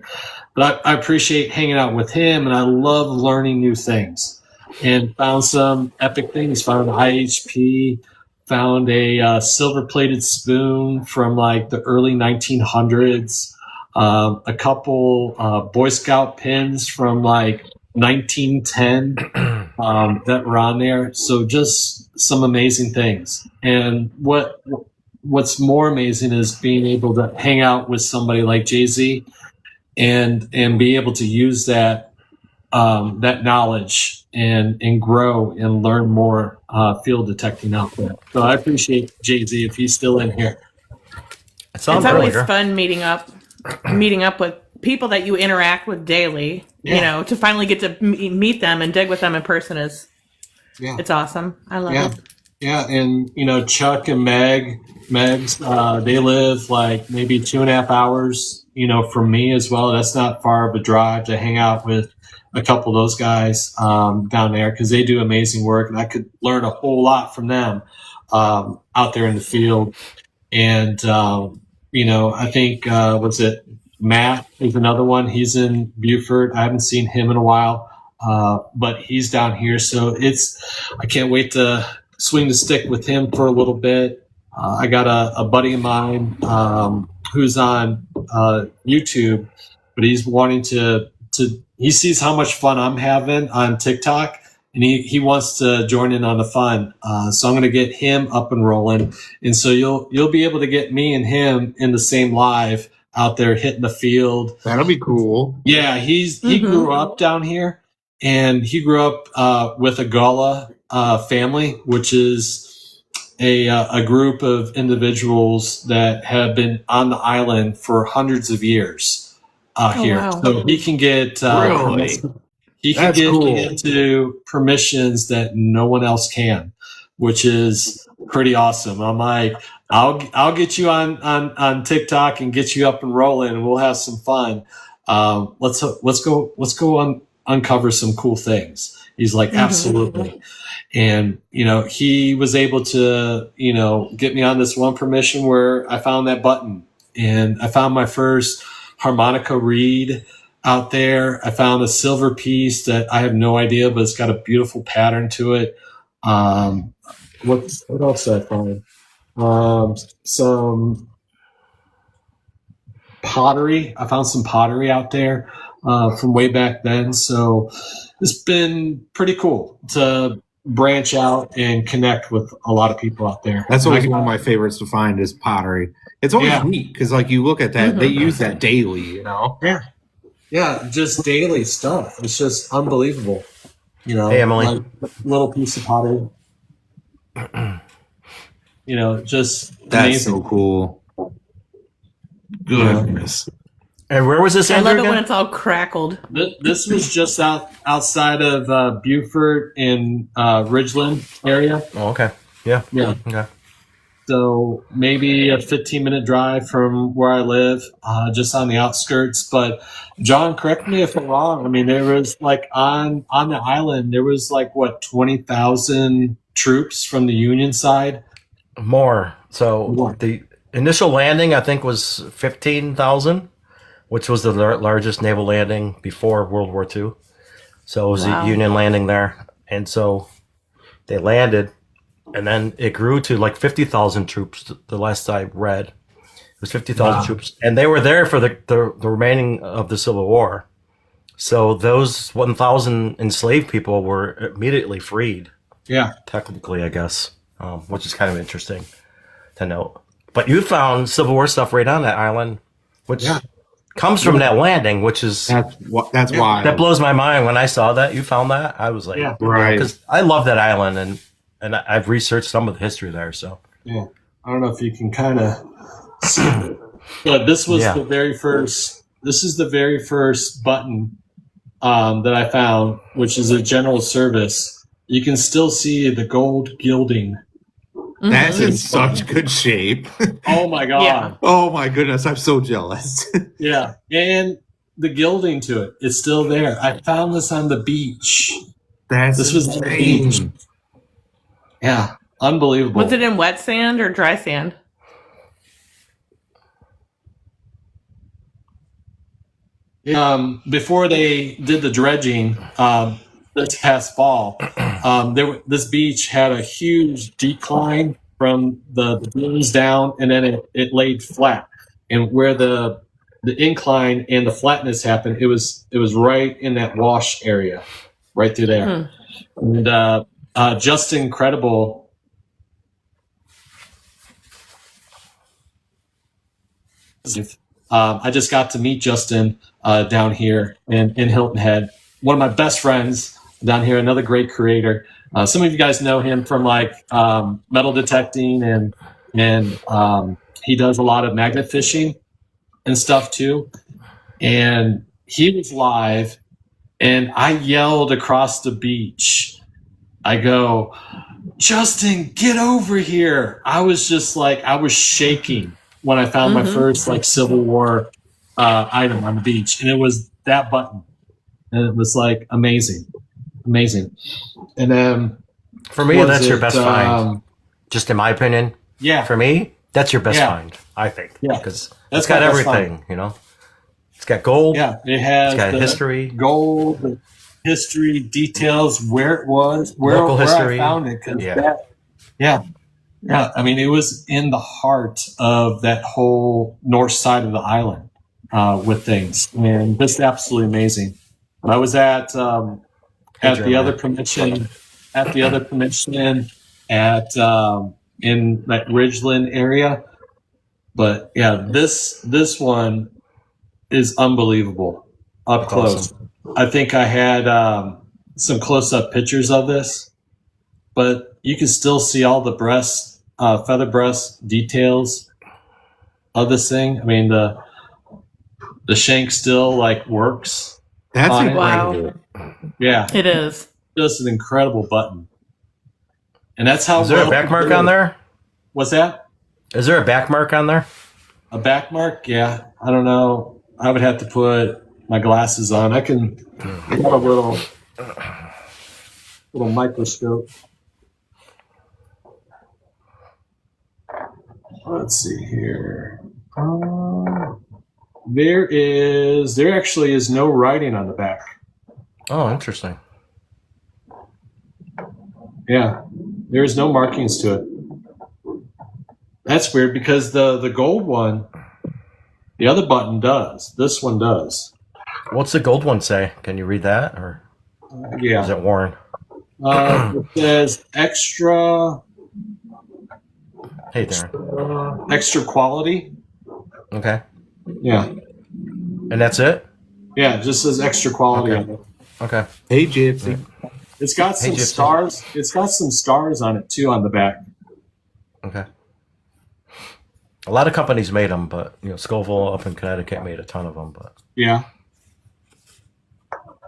Speaker 4: But I appreciate hanging out with him, and I love learning new things, and found some epic things. Found an IHP, found a silver-plated spoon from like the early 1900s. A couple Boy Scout pins from like 1910 that were on there. So just some amazing things. And what's more amazing is being able to hang out with somebody like Jay-Z and be able to use that knowledge and grow and learn more field detecting out there. So I appreciate Jay-Z if he's still in here.
Speaker 3: It's always fun meeting up with people that you interact with daily, to finally get to meet them and dig with them in person it's awesome. I love it.
Speaker 4: Yeah. And, Chuck and Megs, they live like maybe 2.5 hours, from me as well. That's not far of a drive to hang out with a couple of those guys, down there, because they do amazing work, and I could learn a whole lot from them, out there in the field. And, I think, Matt is another one. He's in Beaufort. I haven't seen him in a while, but he's down here. So I can't wait to swing the stick with him for a little bit. I got a buddy of mine, who's on, YouTube, but he's wanting to he sees how much fun I'm having on TikTok, and he wants to join in on the fun. So I'm going to get him up and rolling, and so you'll be able to get me and him in the same live out there hitting the field.
Speaker 1: That'll be cool.
Speaker 4: Yeah, he grew up down here, and he grew up with a Gullah family, which is a group of individuals that have been on the island for hundreds of years here.
Speaker 3: Wow.
Speaker 4: So he can get into permissions that no one else can, which is pretty awesome. I'm like, I'll get you on TikTok and get you up and rolling, and we'll have some fun. Let's go uncover some cool things. He's like, absolutely. And, he was able to, get me on this one permission where I found that button, and I found my first harmonica reed out there. I found a silver piece that I have no idea, but it's got a beautiful pattern to it. What else did I find? Some pottery. I found some pottery out there from way back then. So it's been pretty cool to branch out and connect with a lot of people out there.
Speaker 1: That's always one of my favorites to find is pottery. It's always neat because, like, you look at that, they use that daily,
Speaker 4: Yeah, just daily stuff. It's just unbelievable.
Speaker 2: Hey, Emily.
Speaker 4: Like little piece of pottery. Just
Speaker 1: that's
Speaker 4: amazing.
Speaker 1: so cool. Goodness.
Speaker 2: And where was this?
Speaker 3: I love it
Speaker 2: again?
Speaker 3: when it's all crackled.
Speaker 4: This was just outside of Beaufort in Ridgeland area.
Speaker 2: Oh, okay. Yeah. Okay.
Speaker 4: So maybe a 15-minute drive from where I live, just on the outskirts. But John, correct me if I'm wrong. I mean, there was on the island, there was 20,000 troops from the Union side.
Speaker 2: More. So the initial landing, I think, was 15,000, which was the largest naval landing before World War II. So it was a Union landing there, and so they landed. And then it grew to 50,000 troops. The last I read, it was 50,000 troops, and they were there for the remaining of the Civil War. So those 1,000 enslaved people were immediately freed.
Speaker 4: Yeah,
Speaker 2: technically, I guess, which is kind of interesting to note. But you found Civil War stuff right on that island, which comes from that landing, which is
Speaker 1: that's why
Speaker 2: that blows my mind. When I saw that you found that, I was like,
Speaker 1: right,
Speaker 2: because I love that island and I've researched some of the history there. So
Speaker 4: I don't know if you can kind of see it, but this was the very first. This is the very first button that I found, which is a general service. You can still see the gold gilding.
Speaker 1: That's in such good shape.
Speaker 4: Oh my god!
Speaker 3: Yeah.
Speaker 1: Oh my goodness, I'm so jealous.
Speaker 4: Yeah, and the gilding to it, it's still there. I found this on the beach. This was on the beach. Yeah, unbelievable.
Speaker 3: Was it in wet sand or dry sand?
Speaker 4: Before they did the dredging this past fall, this beach had a huge decline from the dunes down, and then it laid flat. And where the incline and the flatness happened, it was right in that wash area, right through there. And just incredible. I just got to meet Justin down here in Hilton Head. One of my best friends down here, another great creator. Some of you guys know him from metal detecting, and he does a lot of magnet fishing and stuff too. And he was live, and I yelled across the beach. I go, Justin, get over here. I was just I was shaking when I found my first Civil War item on the beach. And it was that button. And it was amazing. And then
Speaker 2: for me, that's your best find. Just in my opinion.
Speaker 4: Yeah.
Speaker 2: For me, that's your best find, I think. Yeah. Because it's got everything, It's got gold.
Speaker 4: Yeah. It has
Speaker 2: got history.
Speaker 4: Gold, history, details, where it was,
Speaker 2: local history.
Speaker 4: I found it. Yeah. I mean, it was in the heart of that whole north side of the island with things, and just absolutely amazing. I was at at the other permission at in that Ridgeland area. But yeah, this one is unbelievable up close. Awesome. I think I had some close-up pictures of this, but you can still see all the feather breast details of this thing. I mean, the shank still like works.
Speaker 1: That's incredible.
Speaker 3: Wow.
Speaker 4: Yeah,
Speaker 3: it is.
Speaker 4: Just an incredible button. And that's how.
Speaker 2: Is there a back mark on there?
Speaker 4: What's that?
Speaker 2: Is there a back mark on there?
Speaker 4: A back mark? Yeah. I don't know. I would have to put my glasses on. I can have a little microscope. Let's see here. There actually is no writing on the back.
Speaker 2: Oh, interesting.
Speaker 4: Yeah, there's no markings to it. That's weird because the gold one, the other button does. This one does.
Speaker 2: What's the gold one say? Can you read that, or
Speaker 4: yeah,
Speaker 2: is it worn?
Speaker 4: It says extra.
Speaker 2: Hey there.
Speaker 4: Extra quality.
Speaker 2: Okay.
Speaker 4: Yeah.
Speaker 2: And that's it?
Speaker 4: Yeah, it just says extra quality.
Speaker 2: Okay. Okay.
Speaker 1: Hey, Gypsy.
Speaker 4: It's got some stars. It's got some stars on it too on the back.
Speaker 2: Okay. A lot of companies made them, but Scoville up in Connecticut made a ton of them. But
Speaker 4: yeah.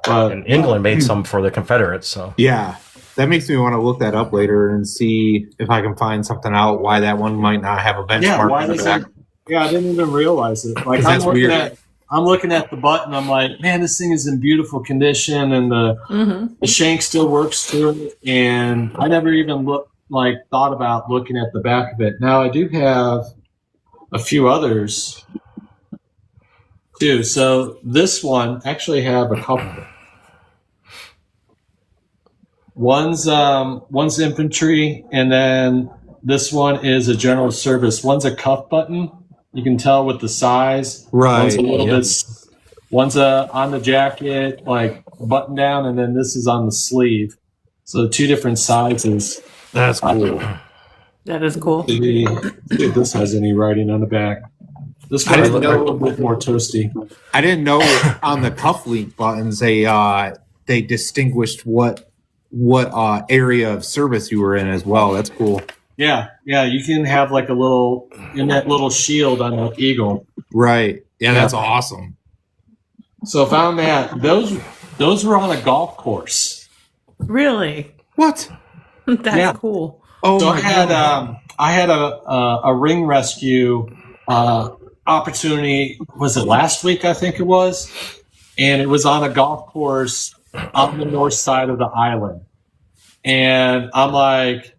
Speaker 2: And England made some for the Confederates. So
Speaker 1: yeah, that makes me want to look that up later and see if I can find something out why that one might not have a benchmark on the back.
Speaker 4: Yeah, I didn't even realize it. Like
Speaker 1: that's weird.
Speaker 4: I'm looking at the button. I'm like, man, this thing is in beautiful condition, and the shank still works to it. And I never even thought about looking at the back of it. Now I do have a few others too. So this one actually have a couple. One's infantry, and then this one is a general service. One's a cuff button. You can tell with the size.
Speaker 1: Right.
Speaker 4: One's a little bit. One's on the jacket, like button down, and then this is on the sleeve. So two different sizes.
Speaker 1: That's cool.
Speaker 3: That is cool.
Speaker 4: See if this has any writing on the back. This one is a little bit more toasty.
Speaker 1: I didn't know on the cufflink buttons they distinguished what area of service you were in as well. That's cool.
Speaker 4: Yeah, you can have like a little in that little shield on the eagle.
Speaker 1: Right. Yeah, that's awesome.
Speaker 4: So found that those were on a golf course.
Speaker 3: Really?
Speaker 1: What?
Speaker 3: That's cool.
Speaker 4: Oh, so I had a ring rescue opportunity. Was it last week? I think it was, and it was on a golf course on the north side of the island. And I'm like,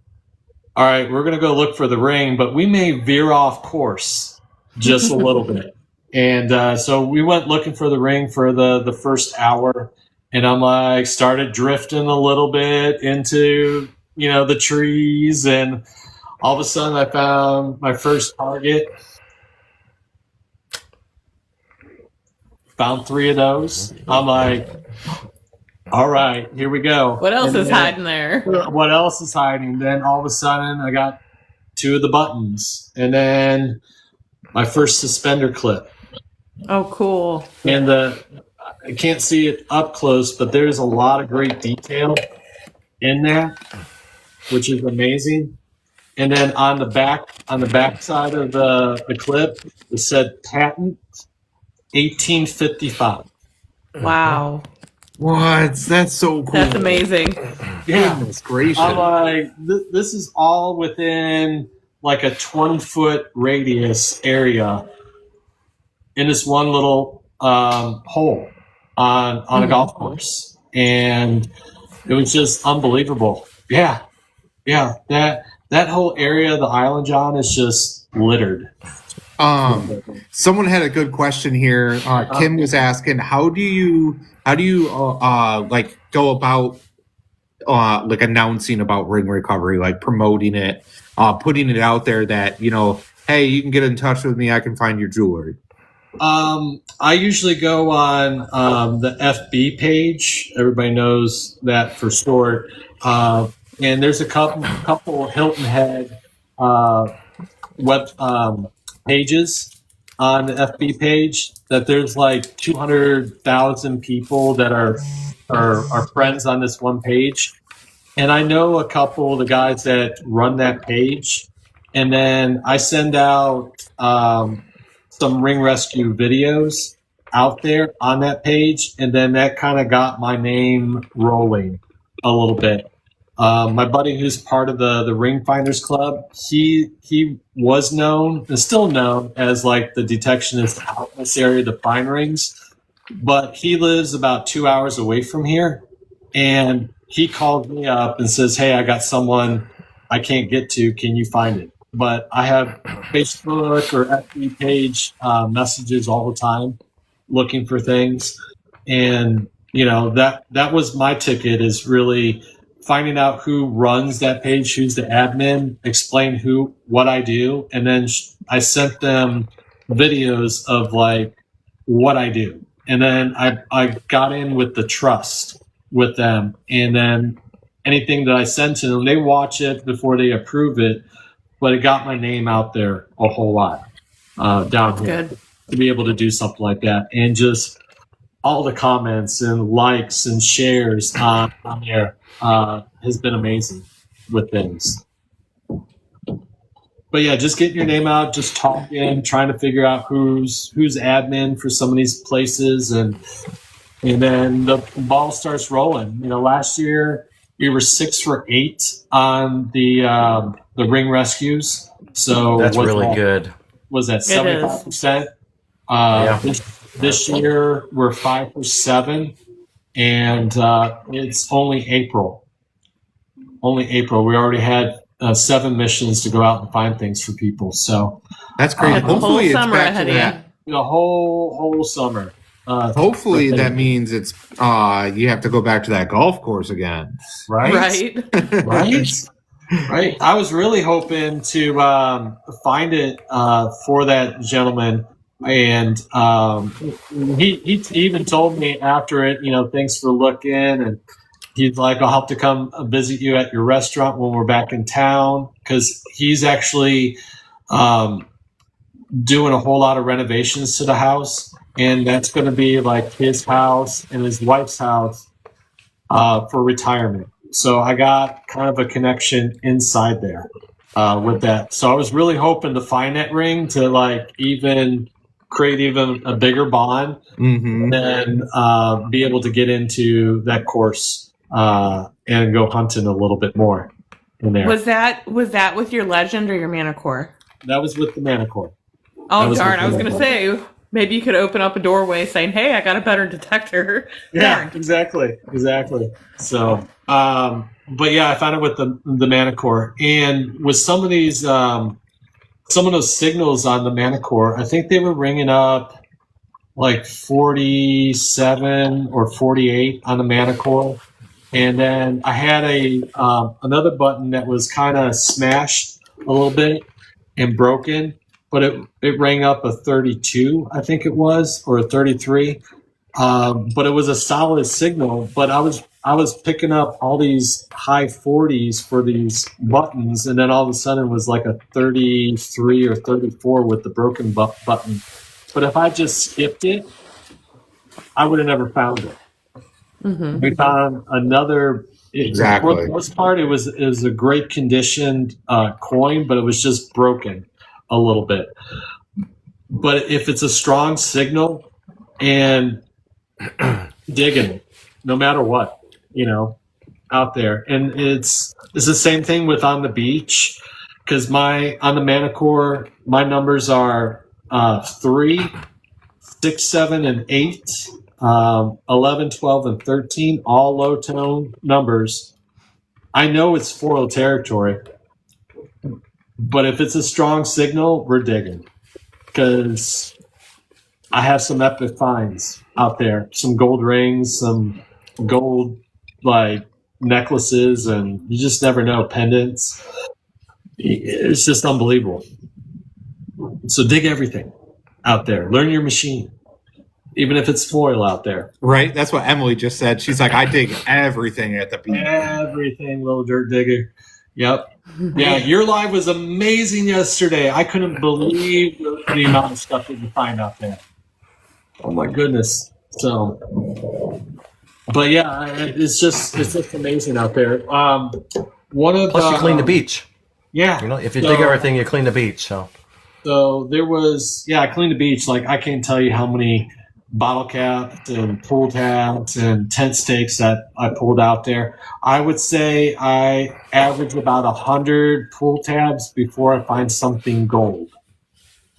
Speaker 4: all right, we're going to go look for the ring, but we may veer off course just a little bit. And so we went looking for the ring for the first hour. And I'm like, started drifting a little bit into, the trees. And all of a sudden I found my first target. Found 3 of those. I'm like, all right, here we go.
Speaker 3: What else is hiding there?
Speaker 4: What else is hiding? Then all of a sudden, I got 2 of the buttons, and then my first suspender clip.
Speaker 3: Oh, cool!
Speaker 4: And I can't see it up close, but there's a lot of great detail in there, which is amazing. And then on the back side of the clip, it said patent 1855.
Speaker 3: Wow.
Speaker 1: What? That's so cool.
Speaker 3: That's amazing.
Speaker 4: Yeah.
Speaker 1: Goodness gracious.
Speaker 4: I'm like, this is all within like a 20-foot radius area in this one little hole on a golf course. And it was just unbelievable. Yeah. That whole area of the island, John, is just littered.
Speaker 1: Someone had a good question here. Kim was asking, how do you go about announcing about ring recovery, like promoting it, putting it out there that hey, you can get in touch with me, I can find your jewelry.
Speaker 4: I usually go on the FB page. Everybody knows that for short. And there's a couple Hilton Head web pages on the FB page that there's like 200,000 people that are friends on this one page. And I know a couple of the guys that run that page. And then I send out some ring rescue videos out there on that page. And then that kind of got my name rolling a little bit. My buddy who's part of the Ring Finders Club, he was known, and still known, as like the detectionist out in this area to find rings. But he lives about 2 hours away from here. And he called me up and says, hey, I got someone I can't get to. Can you find it? But I have Facebook or FB page messages all the time looking for things. And, you know, that was my ticket, is really finding out who runs that page, who's the admin, explain what I do. And then I sent them videos of like what I do. And then I got in with the trust with them. And then anything that I send to them, they watch it before they approve it. But it got my name out there a whole lot down here. Good. To be able to do something like that. And just all the comments and likes and shares on there has been amazing with things. But yeah, just getting your name out, just talking, trying to figure out who's admin for some of these places, and then the ball starts rolling. You know, last year we were 6 for 8 on the ring rescues. So
Speaker 2: that's really good.
Speaker 4: Was that 75%? Yeah. This year we're 5 for 7, and it's only April. Only April. We already had 7 missions to go out and find things for people. So
Speaker 1: that's great. Hopefully it's back to that.
Speaker 4: The whole summer.
Speaker 1: Hopefully that means it's you have to go back to that golf course again.
Speaker 3: Right.
Speaker 4: Right. I was really hoping to find it for that gentleman. And he even told me after it, you know, thanks for looking. And he's like, I'll have to come visit you at your restaurant when we're back in town, because he's actually doing a whole lot of renovations to the house. And that's going to be like his house and his wife's house for retirement. So I got kind of a connection inside there with that. So I was really hoping to find that ring to like create even a bigger bond, and then be able to get into that course and go hunting a little bit more in there.
Speaker 3: Was that with your legend or your Manicore?
Speaker 4: That was with the Manicore.
Speaker 3: Oh darn! I was going to say maybe you could open up a doorway saying, "Hey, I got a better detector."
Speaker 4: Yeah, exactly. So, but yeah, I found it with the Manicore, and with some of these. Some of those signals on the Manicore, I think they were ringing up like 47 or 48 on the Manicore. And then I had another button that was kind of smashed a little bit and broken, but it rang up a 32, I think it was, or a 33. But it was a solid signal. But I was picking up all these high 40s for these buttons, and then all of a sudden it was like a 33 or 34 with the broken button. But if I just skipped it, I would have never found it. We found another.
Speaker 1: Exactly.
Speaker 4: For the most part, it was a great conditioned coin, but it was just broken a little bit. But if it's a strong signal and digging it, no matter what, you know, out there. And it's the same thing with on the beach, because on the Manicore, my numbers are 3, 6, 7, and 8, 11, 12, and 13, all low tone numbers. I know it's foil territory, but if it's a strong signal, we're digging, because I have some epic finds out there, some gold rings, some gold like necklaces, and you just never know, pendants. It's just unbelievable. So dig everything. out there. Learn your machine, even if it's foil out there.
Speaker 1: Right. That's what Emily just said. She's like, I dig everything at the beach.
Speaker 4: Everything, little dirt digger. Yep. Yeah, your live was amazing yesterday. I couldn't believe the amount of stuff that you find out there. Oh my goodness. So, but yeah, it's just amazing out there.
Speaker 2: Plus, you clean the beach.
Speaker 4: Yeah.
Speaker 2: If you dig everything, you clean the beach.
Speaker 4: So there was, I cleaned the beach. Like, I can't tell you how many bottle caps and pool tabs and tent stakes that I pulled out there. I would say I average about 100 pool tabs before I find something gold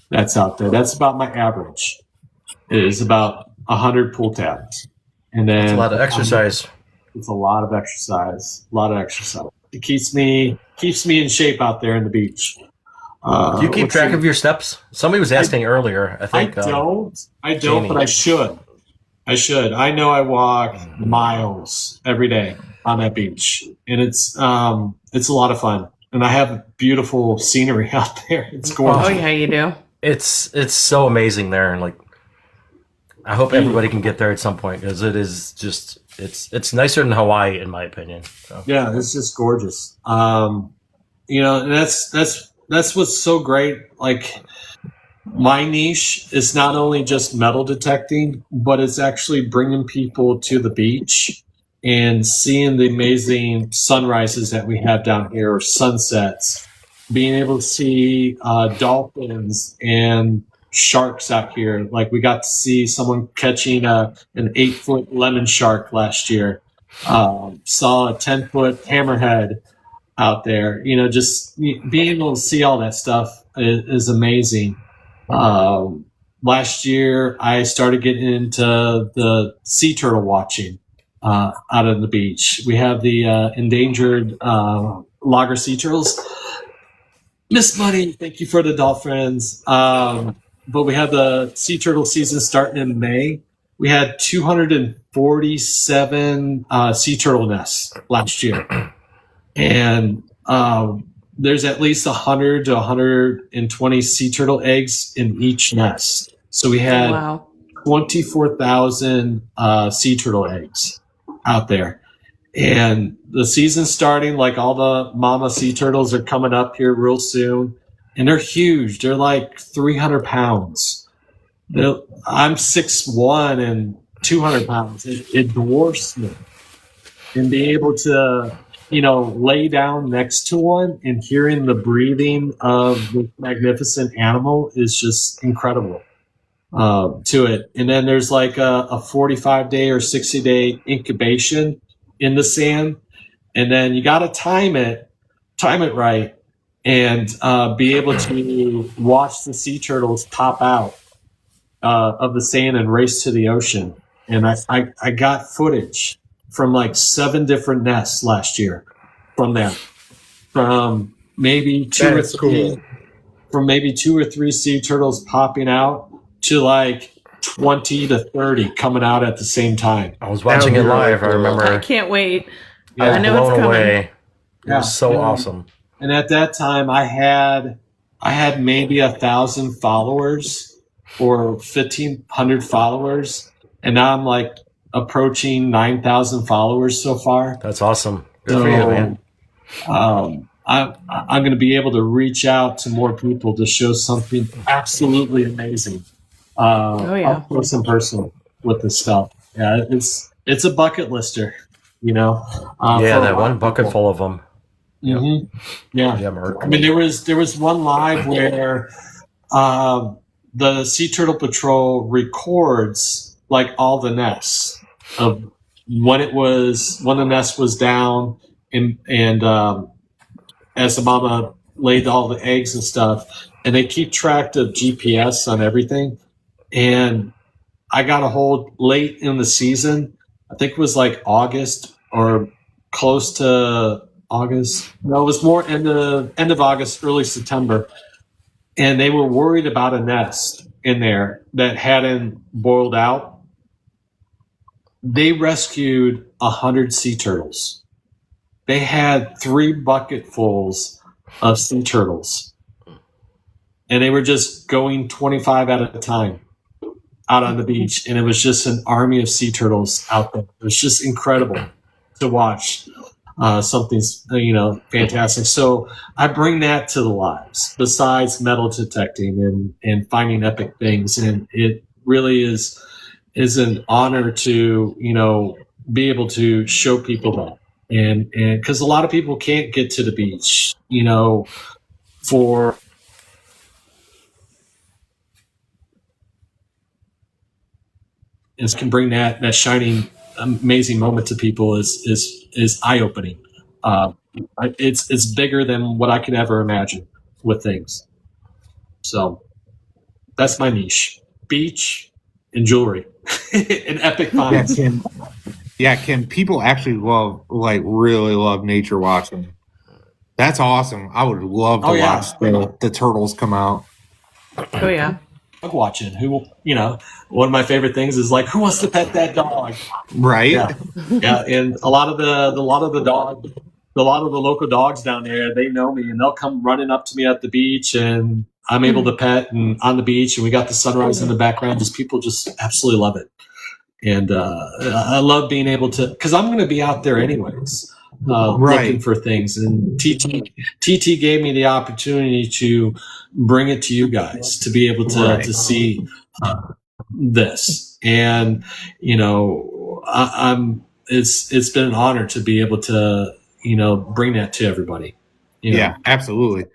Speaker 4: that's out there. That's about my average. It is about 100 pool tabs. And then
Speaker 2: it's a lot of exercise.
Speaker 4: It's a lot of exercise. It keeps me in shape out there in the beach.
Speaker 2: Do you keep track of your steps? Somebody was asking earlier. I think
Speaker 4: I don't, but I should. I know I walk miles every day on that beach, and it's a lot of fun. And I have beautiful scenery out there. It's gorgeous.
Speaker 3: Oh yeah, you do.
Speaker 2: It's so amazing there, and like, I hope everybody can get there at some point, because it is just it's nicer than Hawaii, in my opinion. So.
Speaker 4: Yeah, it's just gorgeous. And that's what's so great. Like, my niche is not only just metal detecting, but it's actually bringing people to the beach and seeing the amazing sunrises that we have down here, or sunsets, being able to see dolphins and sharks out here. Like, we got to see someone catching an 8-foot lemon shark last year. Saw a 10-foot hammerhead out there. Just being able to see all that stuff is amazing. Last year, I started getting into the sea turtle watching out on the beach. We have the endangered lager sea turtles. Miss Money, thank you for the dolphins. But we had the sea turtle season starting in May. We had 247 sea turtle nests last year. And there's at least 100 to 120 sea turtle eggs in each nest. So we had 24,000 sea turtle eggs out there. And the season's starting. Like, all the mama sea turtles are coming up here real soon. And they're huge. They're like 300 pounds. I'm 6'1" and 200 pounds. It dwarfs me. And being able to lay down next to one and hearing the breathing of the magnificent animal is just incredible to it. And then there's like a 45-day or 60-day incubation in the sand. And then you got to time it right, and be able to watch the sea turtles pop out of the sand and race to the ocean. And I got footage from like 7 different nests last year from them. From maybe 2 or 3 sea turtles popping out to like 20 to 30 coming out at the same time.
Speaker 2: I was watching it live. I remember.
Speaker 3: I can't wait.
Speaker 2: I know it's coming. Away. It was so awesome.
Speaker 4: And at that time, I had maybe 1,000 followers or 1,500 followers, and now I'm like approaching 9,000 followers so far.
Speaker 2: That's awesome. Good for you, man.
Speaker 4: I'm going to be able to reach out to more people to show something absolutely amazing. Up close and personal with this stuff. Yeah, it's a bucket lister,
Speaker 2: that one bucket full of them.
Speaker 4: Mm-hmm. Yeah. I mean, there was one live where the Sea Turtle Patrol records like all the nests of when the nest was down, and as the mama laid all the eggs and stuff, and they keep track of GPS on everything. And I got a hold late in the season. I think it was like August or close to August. No, it was more end of August, early September. And they were worried about a nest in there that hadn't boiled out. They rescued 100 sea turtles. They had 3 bucketfuls of sea turtles. and they were just going 25 at a time out on the beach, and it was just an army of sea turtles out there. It was just incredible to watch. Something's fantastic. So I bring that to the lives besides metal detecting and finding epic things, and it really is an honor to be able to show people that, and because a lot of people can't get to the beach, for can bring that shining amazing moment to people is eye-opening. It's bigger than what I could ever imagine with things. So that's my niche: beach and jewelry and epic finds.
Speaker 1: Can people actually really love nature watching? That's awesome. I would love to watch the turtles come out.
Speaker 3: Oh yeah.
Speaker 4: Dog watching. One of my favorite things is who wants to pet that dog?
Speaker 1: Right.
Speaker 4: Yeah. And a lot of the local dogs down there, they know me and they'll come running up to me at the beach, and I'm able to pet and on the beach, and we got the sunrise in the background. People just absolutely love it. And I love being able to, because I'm going to be out there anyways, looking for things. And TT gave me the opportunity to bring it to you guys to be able to see this. And it's been an honor to be able to bring that to everybody.
Speaker 1: Yeah, absolutely.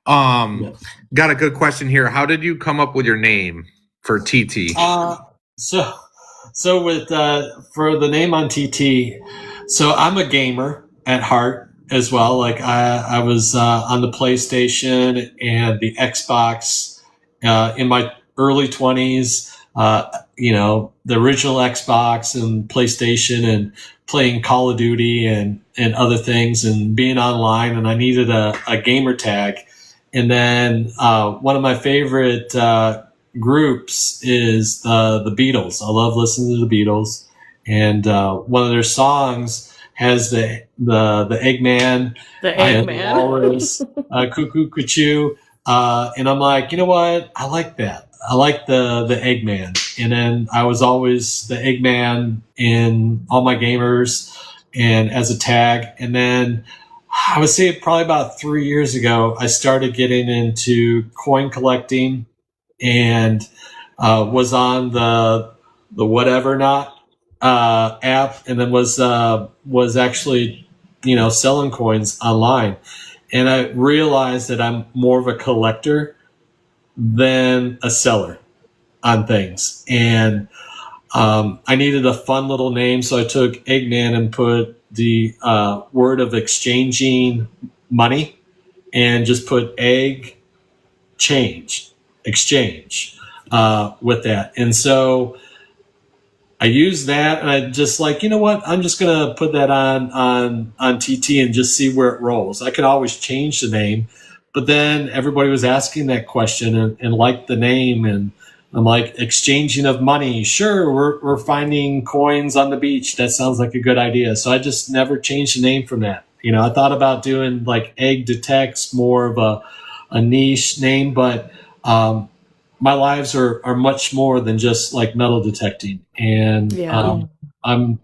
Speaker 1: Got a good question here. How did you come up with your name for TT?
Speaker 4: So with for the name on TT, so I'm a gamer at heart as well. I was on the PlayStation and the Xbox in my early 20s. The original Xbox and PlayStation, and playing Call of Duty and other things, and being online. And I needed a gamer tag. And then one of my favorite groups is the Beatles. I love listening to the Beatles, and one of their songs has the Eggman, Walrus, Cuckoo Cuckoo, and I'm like, you know what? I like that. I like the Eggman, and then I was always the Eggman in all my gamers and as a tag, and then I would say probably about 3 years ago, I started getting into coin collecting, and was on the Whatever Not app, and then was actually selling coins online, and I realized that I'm more of a collector than a seller on things, and I needed a fun little name, so I took Eggman and put the word of exchanging money, and just put EggXchange with that. And so I used that, and I just you know what? I'm just going to put that on TT and just see where it rolls. I could always change the name, but then everybody was asking that question and liked the name. And I'm like, exchanging of money. Sure. We're finding coins on the beach. That sounds like a good idea. So I just never changed the name from that. I thought about doing Egg Detects, more of a niche name, but my lives are much more than just metal detecting, and I'm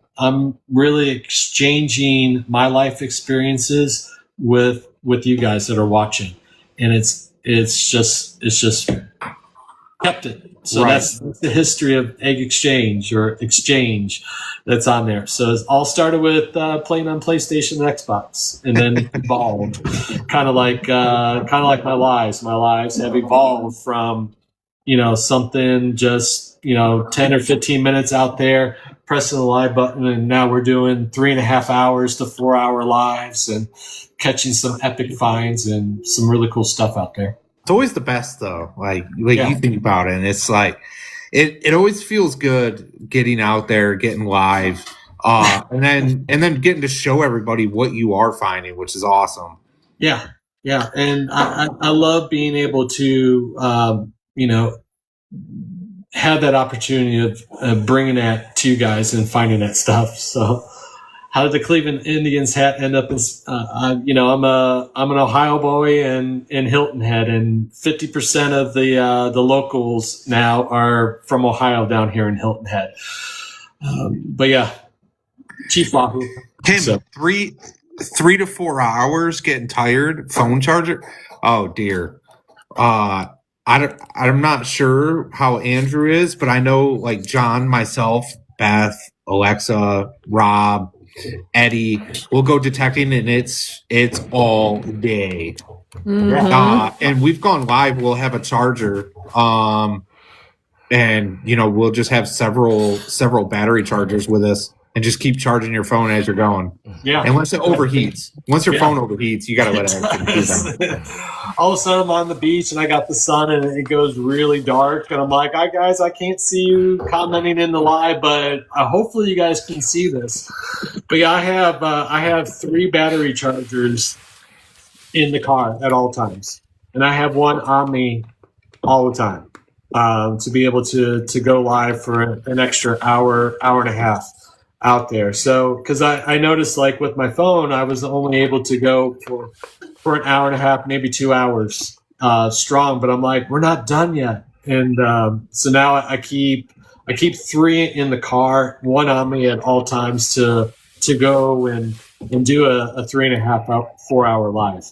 Speaker 4: really exchanging my life experiences with you guys that are watching, and it's just kept it. So that's the history of EggXchange, or exchange, that's on there. So it all started with playing on PlayStation and Xbox, and then evolved, kind of like my lives. My lives have evolved from something just 10 or 15 minutes out there pressing the live button, and now we're doing 3.5 hours to 4 hour lives and catching some epic finds and some really cool stuff out there.
Speaker 1: It's always the best though. You think about it, and it's it always feels good getting out there, getting live, and then getting to show everybody what you are finding, which is awesome.
Speaker 4: Yeah, and I love being able to have that opportunity of bringing that to you guys and finding that stuff. So how did the Cleveland Indians hat end up in, I'm an Ohio boy in Hilton Head, and 50% of the locals now are from Ohio down here in Hilton Head. But yeah, Chief Wahoo.
Speaker 1: Tim, so. 3 to 4 hours getting tired, phone charger. Oh dear. I'm not sure how Andrew is, but I know like John, myself, Beth, Alexa, Rob, Eddie will go detecting, and it's all day. Mm-hmm. And we've gone live. We'll have a charger, and we'll just have several battery chargers with us, and just keep charging your phone as you're going.
Speaker 4: Yeah.
Speaker 1: Unless it overheats. Once your phone overheats, you got to let it do that.
Speaker 4: All of a sudden I'm on the beach and I got the sun and it goes really dark. And I'm like, hi, guys, I can't see you commenting in the live, but hopefully you guys can see this. But yeah, I have 3 battery chargers in the car at all times. And I have one on me all the time to be able to go live for an extra hour and a half out there. So because I noticed, like with my phone, I was only able to go for an hour and a half, maybe 2 hours strong, but I'm like, we're not done yet. And so now I keep 3 in the car, 1 on me at all times to go and do a 3.5 4 hour live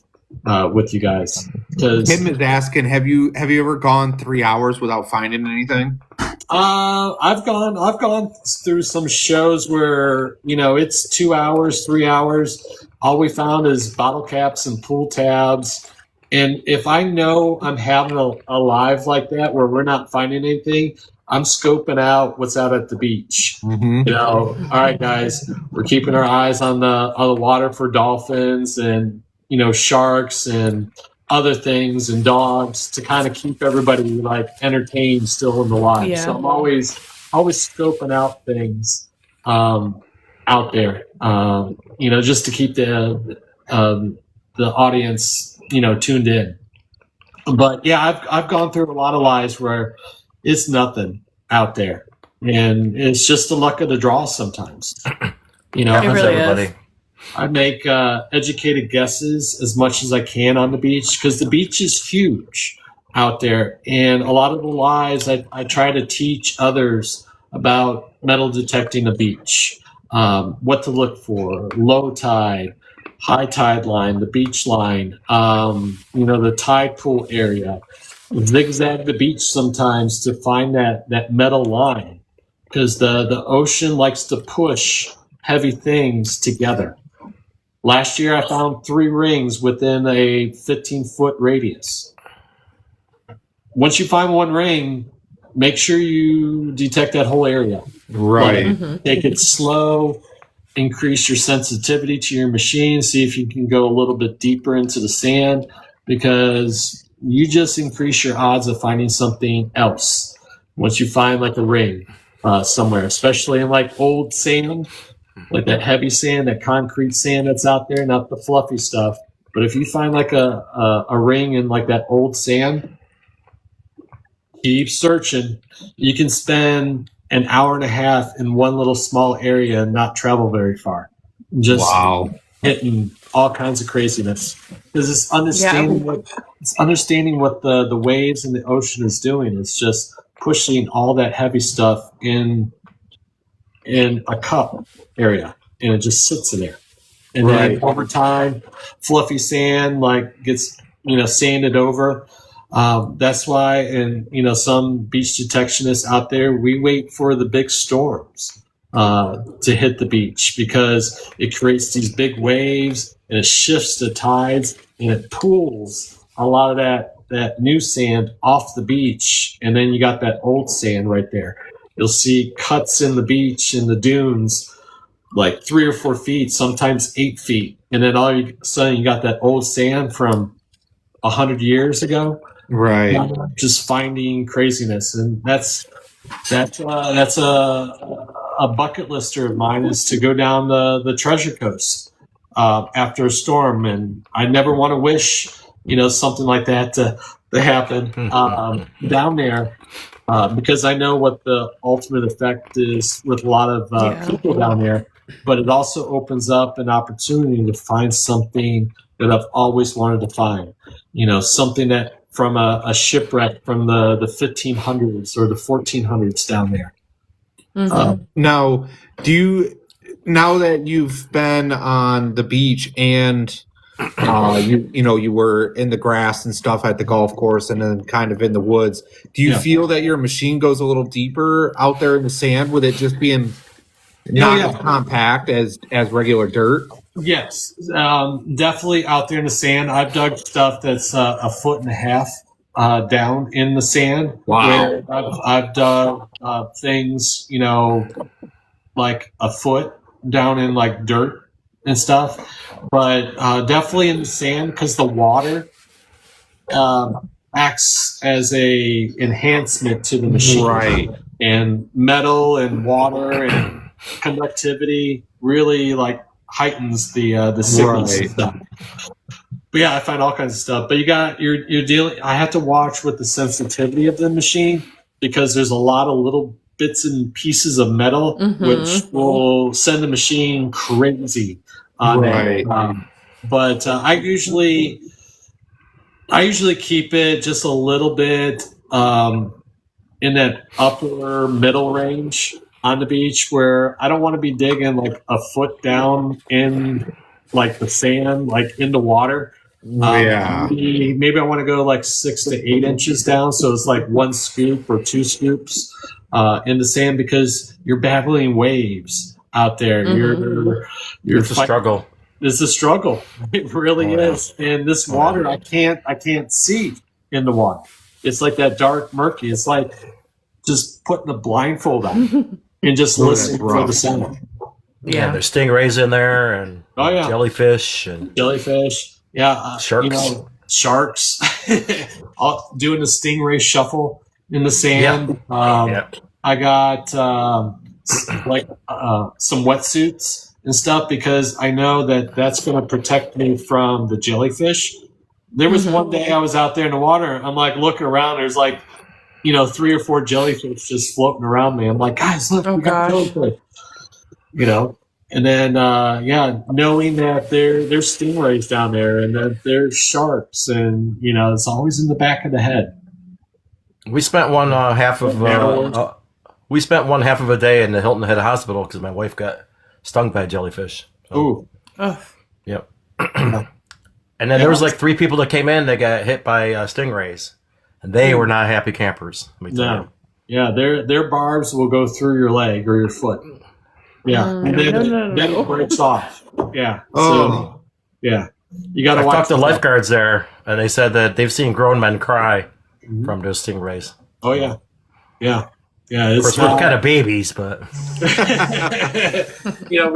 Speaker 4: with you guys.
Speaker 1: Tim is asking, have you ever gone 3 hours without finding anything?
Speaker 4: I've gone through some shows where it's 2 hours, 3 hours. All we found is bottle caps and pool tabs. And if I know I'm having a live like that where we're not finding anything, I'm scoping out what's out at the beach. Mm-hmm. All right, guys, we're keeping our eyes on the water for dolphins and sharks and other things and dogs to kind of keep everybody like entertained still in the live. Yeah. So I'm always scoping out things out there, just to keep the audience, tuned in. But yeah, I've gone through a lot of lives where it's nothing out there, and it's just the luck of the draw sometimes.
Speaker 3: It really is.
Speaker 4: I make educated guesses as much as I can on the beach because the beach is huge out there. And a lot of the lives I try to teach others about metal detecting the beach, what to look for, low tide, high tide line, the beach line, the tide pool area. Zigzag the beach sometimes to find that metal line because the ocean likes to push heavy things together. Last year, I found 3 rings within a 15-foot radius. Once you find 1 ring, make sure you detect that whole area.
Speaker 1: Right. Mm-hmm.
Speaker 4: Take it slow, increase your sensitivity to your machine, see if you can go a little bit deeper into the sand, because you just increase your odds of finding something else once you find like a ring somewhere, especially in like old sand. Like that heavy sand, that concrete sand that's out there, not the fluffy stuff. But if you find like a ring in like that old sand, keep searching. You can spend an hour and a half in one little small area and not travel very far. Just hitting all kinds of craziness. Because it's understanding what the waves and the ocean is doing. It's just pushing all that heavy stuff in a cup area, and it just sits in there. And then over time, fluffy sand gets sanded over. That's why, and some beach detectionists out there, we wait for the big storms to hit the beach because it creates these big waves and it shifts the tides and it pulls a lot of that new sand off the beach, and then you got that old sand right there. You'll see cuts in the beach in the dunes, like 3 or 4 feet, sometimes 8 feet. And then all of a sudden you got that old sand from 100 years ago.
Speaker 1: Right.
Speaker 4: Just finding craziness. And that's a bucket lister of mine, is to go down the Treasure Coast after a storm. And I never want to wish, something like that to happen down there. Because I know what the ultimate effect is with a lot of people down there. but it also opens up an opportunity to find something that I've always wanted to find. Something that from a shipwreck from the 1500s or the 1400s down there.
Speaker 1: Now, now that you've been on the beach and you were in the grass and stuff at the golf course and then kind of in the woods, do you feel that your machine goes a little deeper out there in the sand with it just being not as compact as regular dirt?
Speaker 4: Yes, definitely out there in the sand. I've dug stuff that's a foot and a half down in the sand.
Speaker 1: Wow.
Speaker 4: I've dug things, like a foot down in like dirt and stuff, but definitely in the sand because the water acts as a enhancement to the machine.
Speaker 1: Right.
Speaker 4: And metal and water and conductivity really like heightens the signals and stuff. But yeah, I find all kinds of stuff. But you're dealing. I have to watch with the sensitivity of the machine because there's a lot of little bits and pieces of metal which will send the machine crazy on it. But I usually keep it just a little bit in that upper middle range on the beach where I don't want to be digging like a foot down in like the sand, like in the water. Maybe I want to go like 6 to 8 inches down. So it's like 1 scoop or 2 scoops in the sand because you're battling waves out there. You're
Speaker 2: it's a struggle.
Speaker 4: It's a struggle. It really is. And this water, I can't see in the water. It's like that dark murky. It's like just putting a blindfold on and just listening for the sound.
Speaker 2: Yeah, there's stingrays in there and jellyfish.
Speaker 4: Yeah,
Speaker 2: sharks.
Speaker 4: Sharks. Doing the stingray shuffle in the sand. I got some wetsuits and stuff because I know that that's going to protect me from the jellyfish. There was one day I was out there in the water. I'm like looking around. There's like, 3 or 4 jellyfish just floating around me. I'm like, guys, look, we got jellyfish. And then, knowing that there's stingrays down there and that there's sharks and, it's always in the back of the head.
Speaker 2: We spent one half of a day in the Hilton Head Hospital because my wife got stung by a jellyfish.
Speaker 4: So.
Speaker 3: Ooh.
Speaker 2: Yep. And then there was like 3 people that came in that got hit by stingrays. And they were not happy campers. Let me tell you.
Speaker 4: Yeah, their barbs will go through your leg or your foot. Yeah, and then it breaks off. Yeah. So, yeah. You got to watch.
Speaker 2: I talked to lifeguards there, and they said that they've seen grown men cry from those stingrays.
Speaker 4: Oh, yeah. Yeah.
Speaker 2: Of course, we're kind of babies, but...
Speaker 4: we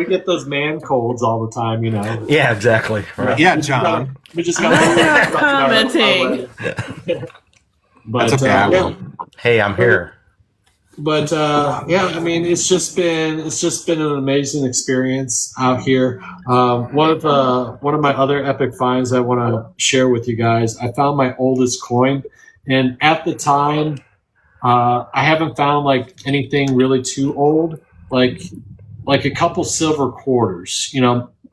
Speaker 4: get those man colds all the time,
Speaker 2: Yeah, exactly. Right.
Speaker 1: Yeah, John.
Speaker 4: We just got
Speaker 3: I'm not commenting.
Speaker 4: But,
Speaker 1: that's okay.
Speaker 2: Hey, I'm here.
Speaker 4: But it's just been an amazing experience out here. One of my other epic finds I want to share with you guys. I found my oldest coin, and at the time, I haven't found like anything really too old, like a couple silver quarters.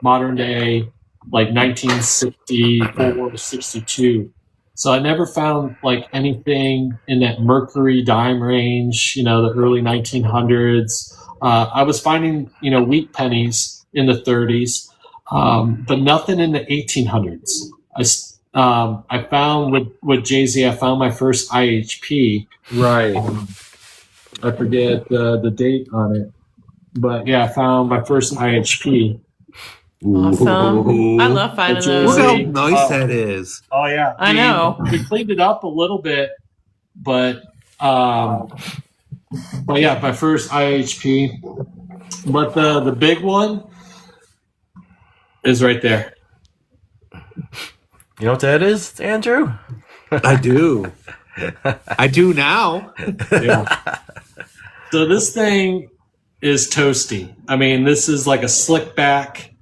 Speaker 4: Modern day, like 1964 to 62. So I never found like anything in that Mercury dime range, the early 1900s. I was finding, wheat pennies in the 30s, but nothing in the 1800s. I found with Jay-Z, I found my first IHP.
Speaker 1: Right.
Speaker 4: I forget the date on it. But yeah, I found my first IHP.
Speaker 3: Awesome.
Speaker 1: Ooh.
Speaker 3: I love finding
Speaker 1: Look
Speaker 3: those.
Speaker 1: how nice that is.
Speaker 4: Oh yeah.
Speaker 3: I know.
Speaker 4: We cleaned it up a little bit, but yeah, my first IHP. But the big one is right there.
Speaker 2: You know what that is, Andrew?
Speaker 1: I do. I do now.
Speaker 4: Yeah. So this thing is toasty. I mean, this is like a slick back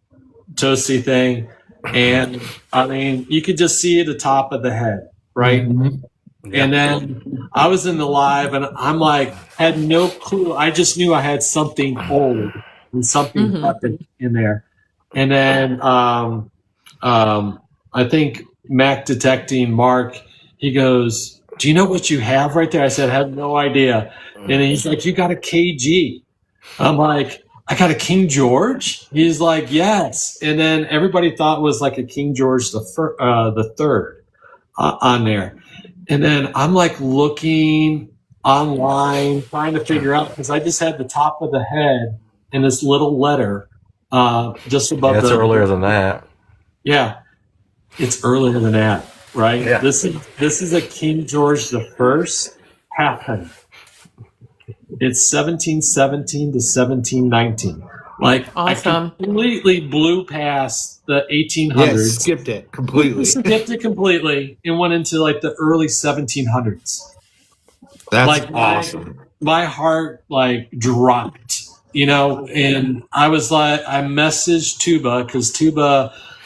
Speaker 4: toasty thing, and I mean you could just see the top of the head, right? And then I was in the live and I'm like had no clue. I just knew I had something old and something epic in there. And then I think Mac detecting Mark, he goes, "Do you know what you have right there?" I said, "I have no idea." And he's like, "You got a KG." I'm like, "I got a King George?" He's like, "Yes." And then everybody thought it was like a King George the third on there. And then I'm like looking online, trying to figure out, because I just had the top of the head and this little letter just above.
Speaker 2: It's earlier than that.
Speaker 4: Yeah, it's earlier than that, right?
Speaker 2: Yeah.
Speaker 4: This is a King George the First halfpenny. It's 1717 to 1719. Like,
Speaker 3: awesome.
Speaker 4: I completely blew past the 1800s.
Speaker 1: Yes, skipped it completely.
Speaker 4: Skipped it completely and went into like the early 1700s.
Speaker 1: That's
Speaker 4: like,
Speaker 1: awesome.
Speaker 4: My heart like dropped, and I was like, I messaged Tuba, because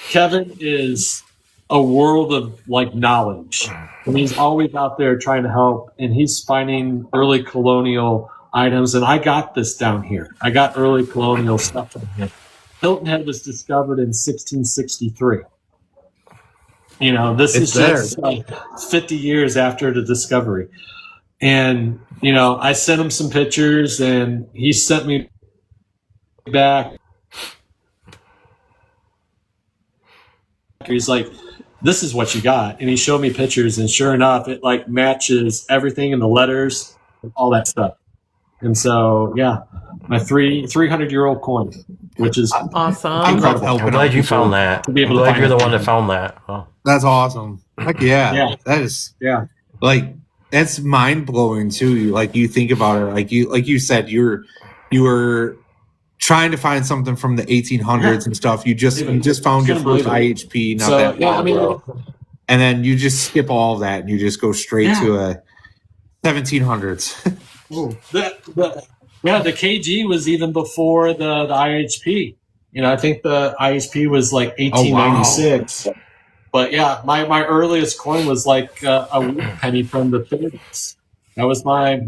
Speaker 4: Kevin is a world of like knowledge, and he's always out there trying to help, and he's finding early colonial items. And I got this down here. I got early colonial stuff in here. Hilton Head was discovered in 1663. This is just like 50 years after the discovery. And, I sent him some pictures, and he sent me back. He's like, "This is what you got." And he showed me pictures, and sure enough, it like matches everything in the letters, all that stuff. And so, yeah, my 300-year-old coin, which is
Speaker 3: awesome.
Speaker 4: Incredible.
Speaker 2: I'm glad you found that. I'm glad you're the one that found that. Oh.
Speaker 1: That's awesome. Heck yeah. That is like, that's mind blowing too. Like, you think about it, like you said, you were trying to find something from the 1800s and stuff. You just found your first IHP not that long ago. And then you just skip all of that and you just go straight to a 1700s.
Speaker 4: The KG was even before the IHP. I think the IHP was like 1896. Oh, wow. But yeah, my earliest coin was like a wheat penny from the 30s. That was my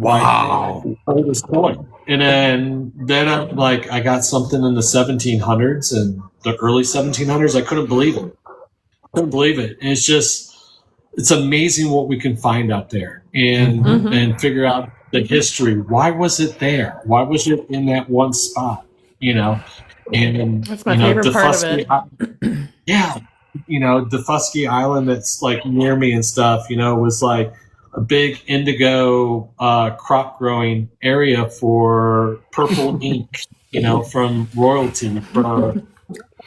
Speaker 4: oldest coin. And then I'm like, I got something in the 1700s and the early 1700s. I couldn't believe it. And it's amazing what we can find out there and figure out the history. Why was it there? Why was it in that one spot? And
Speaker 3: that's my favorite part of it.
Speaker 4: Defusky Island, that's like near me and stuff, was like a big indigo crop growing area for purple ink, from royalty, for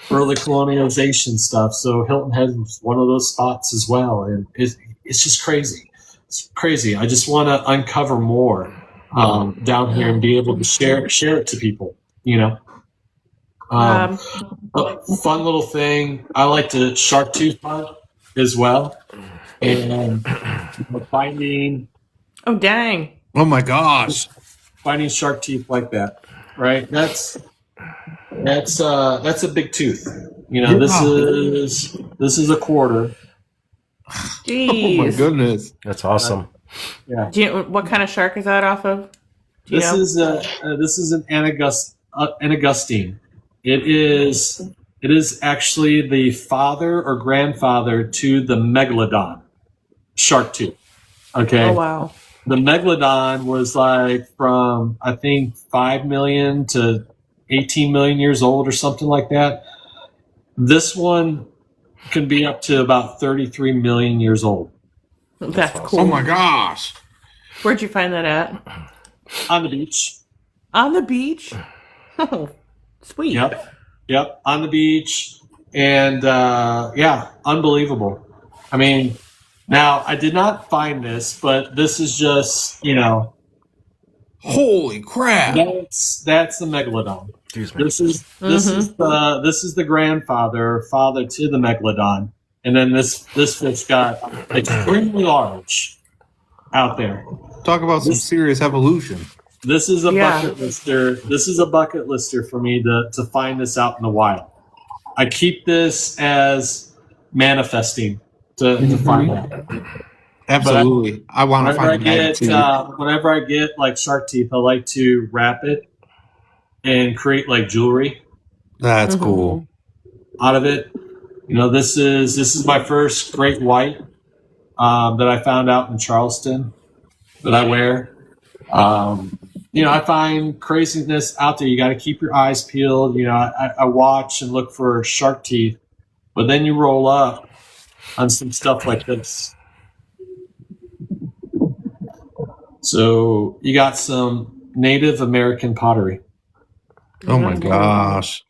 Speaker 4: early colonialization stuff. So Hilton Head was one of those spots as well. And it's just crazy. It's crazy. I just want to uncover more down here and be able to share it to people, A fun little thing. I like to shark tooth hunt as well, and finding.
Speaker 3: Oh dang!
Speaker 1: Oh my gosh!
Speaker 4: Finding shark teeth like that, right? That's a big tooth. This is a quarter.
Speaker 3: Jeez.
Speaker 1: Oh my goodness!
Speaker 2: That's awesome.
Speaker 3: What kind of shark is that off of?
Speaker 4: This is an Anagustine. It is actually the father or grandfather to the megalodon shark tooth. Okay.
Speaker 3: Oh wow.
Speaker 4: The megalodon was like from, I think, 5 million to 18 million years old or something like that. This one can be up to about 33 million years old.
Speaker 3: That's cool.
Speaker 1: Oh my gosh.
Speaker 3: Where'd you find that at?
Speaker 4: On the beach.
Speaker 3: On the beach? Oh, sweet.
Speaker 4: Yep. On the beach. And unbelievable. I mean, now I did not find this, but this is just,
Speaker 1: holy crap.
Speaker 4: That's the megalodon. This is the father to the megalodon. And then this fish got extremely large out there.
Speaker 1: Talk about some serious evolution.
Speaker 4: This is a bucket lister. This is a bucket lister for me to find this out in the wild. I keep this as manifesting to find that.
Speaker 1: Absolutely. I want to find that too.
Speaker 4: Whenever I get like shark teeth, I like to wrap it and create like jewelry.
Speaker 1: That's cool.
Speaker 4: Out of it. This is my first great white that I found out in Charleston that I wear. I find craziness out there. You got to keep your eyes peeled. I watch and look for shark teeth, but then you roll up on some stuff like this. So you got some Native American pottery.
Speaker 1: Oh my gosh.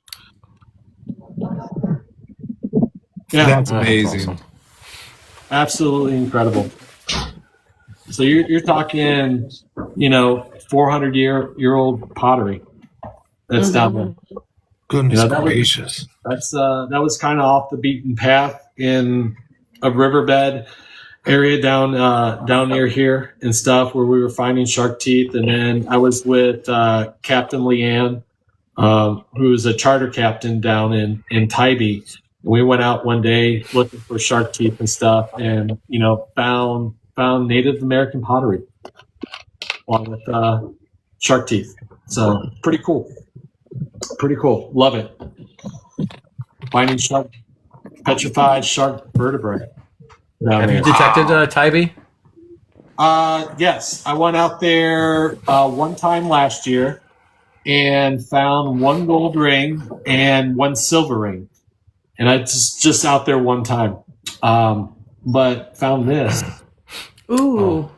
Speaker 4: Yeah,
Speaker 1: that's amazing.
Speaker 2: Awesome.
Speaker 4: Absolutely incredible. So you're talking, 400-year-old pottery that's down there.
Speaker 1: Goodness gracious.
Speaker 4: That was kind of off the beaten path in a riverbed area down near here and stuff where we were finding shark teeth. And then I was with Captain Leanne, who's a charter captain down in Tybee. We went out one day looking for shark teeth and stuff, and found Native American pottery along with shark teeth. So pretty cool. Love it. Finding petrified shark vertebrae.
Speaker 2: Have you detected Tybee?
Speaker 4: Yes, I went out there one time last year and found one gold ring and one silver ring. And I just out there one time, but found this.
Speaker 3: Ooh,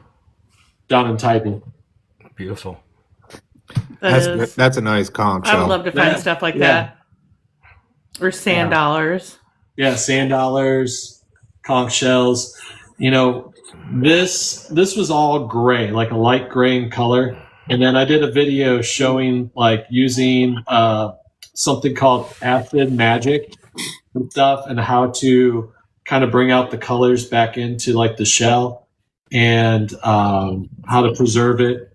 Speaker 4: down in Tybee.
Speaker 2: Beautiful.
Speaker 1: That's a nice conch shell.
Speaker 3: I would love to find stuff like that, or sand dollars.
Speaker 4: Yeah, sand dollars, conch shells. This was all gray, like a light gray in color. And then I did a video showing like using something called acid magic and stuff, and how to kind of bring out the colors back into like the shell, and how to preserve it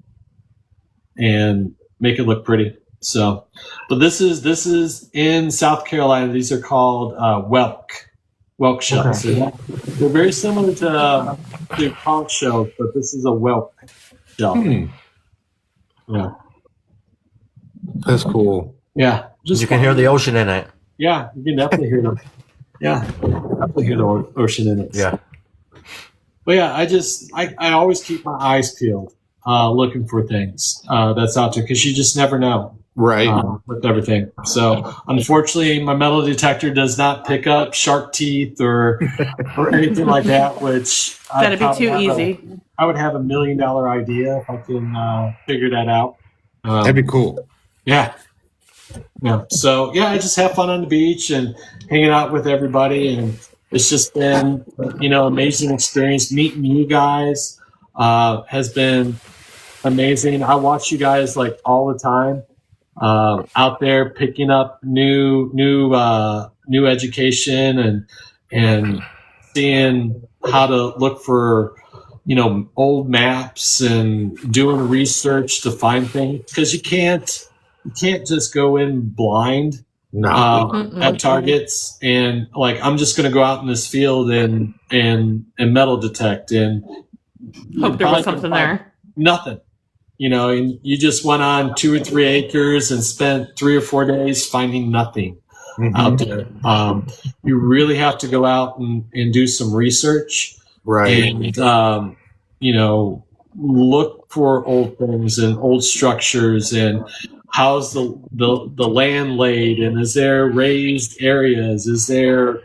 Speaker 4: and make it look pretty. So, but this is in South Carolina. These are called whelk shells. Okay. They're very similar to conch shells, but this is a whelk shell. Yeah,
Speaker 1: that's cool.
Speaker 4: Yeah,
Speaker 2: you can hear the ocean in it.
Speaker 4: Yeah, you can definitely hear them. Yeah, definitely hear the ocean in it.
Speaker 2: Yeah.
Speaker 4: But yeah, I always keep my eyes peeled, looking for things that's out there, because you just never know.
Speaker 1: Right.
Speaker 4: With everything. So unfortunately, my metal detector does not pick up shark teeth or anything like that, which
Speaker 3: that'd be too easy.
Speaker 4: I would have $1 million idea if I can figure that out.
Speaker 1: That'd be cool.
Speaker 4: Yeah. Yeah. So yeah, I just have fun on the beach and hanging out with everybody, and it's just been amazing experience. Meeting you guys has been amazing. I watch you guys like all the time. Out there picking up new education and seeing how to look for old maps and doing research to find things, because you can't just go in blind at targets and like, I'm just going to go out in this field and metal detect and
Speaker 3: hope there was something there.
Speaker 4: Nothing. And you just went on 2 or 3 acres and spent 3 or 4 days finding nothing out there. You really have to go out and do some research,
Speaker 1: right?
Speaker 4: And look for old things and old structures, and how's the land laid, and is there raised areas? Is there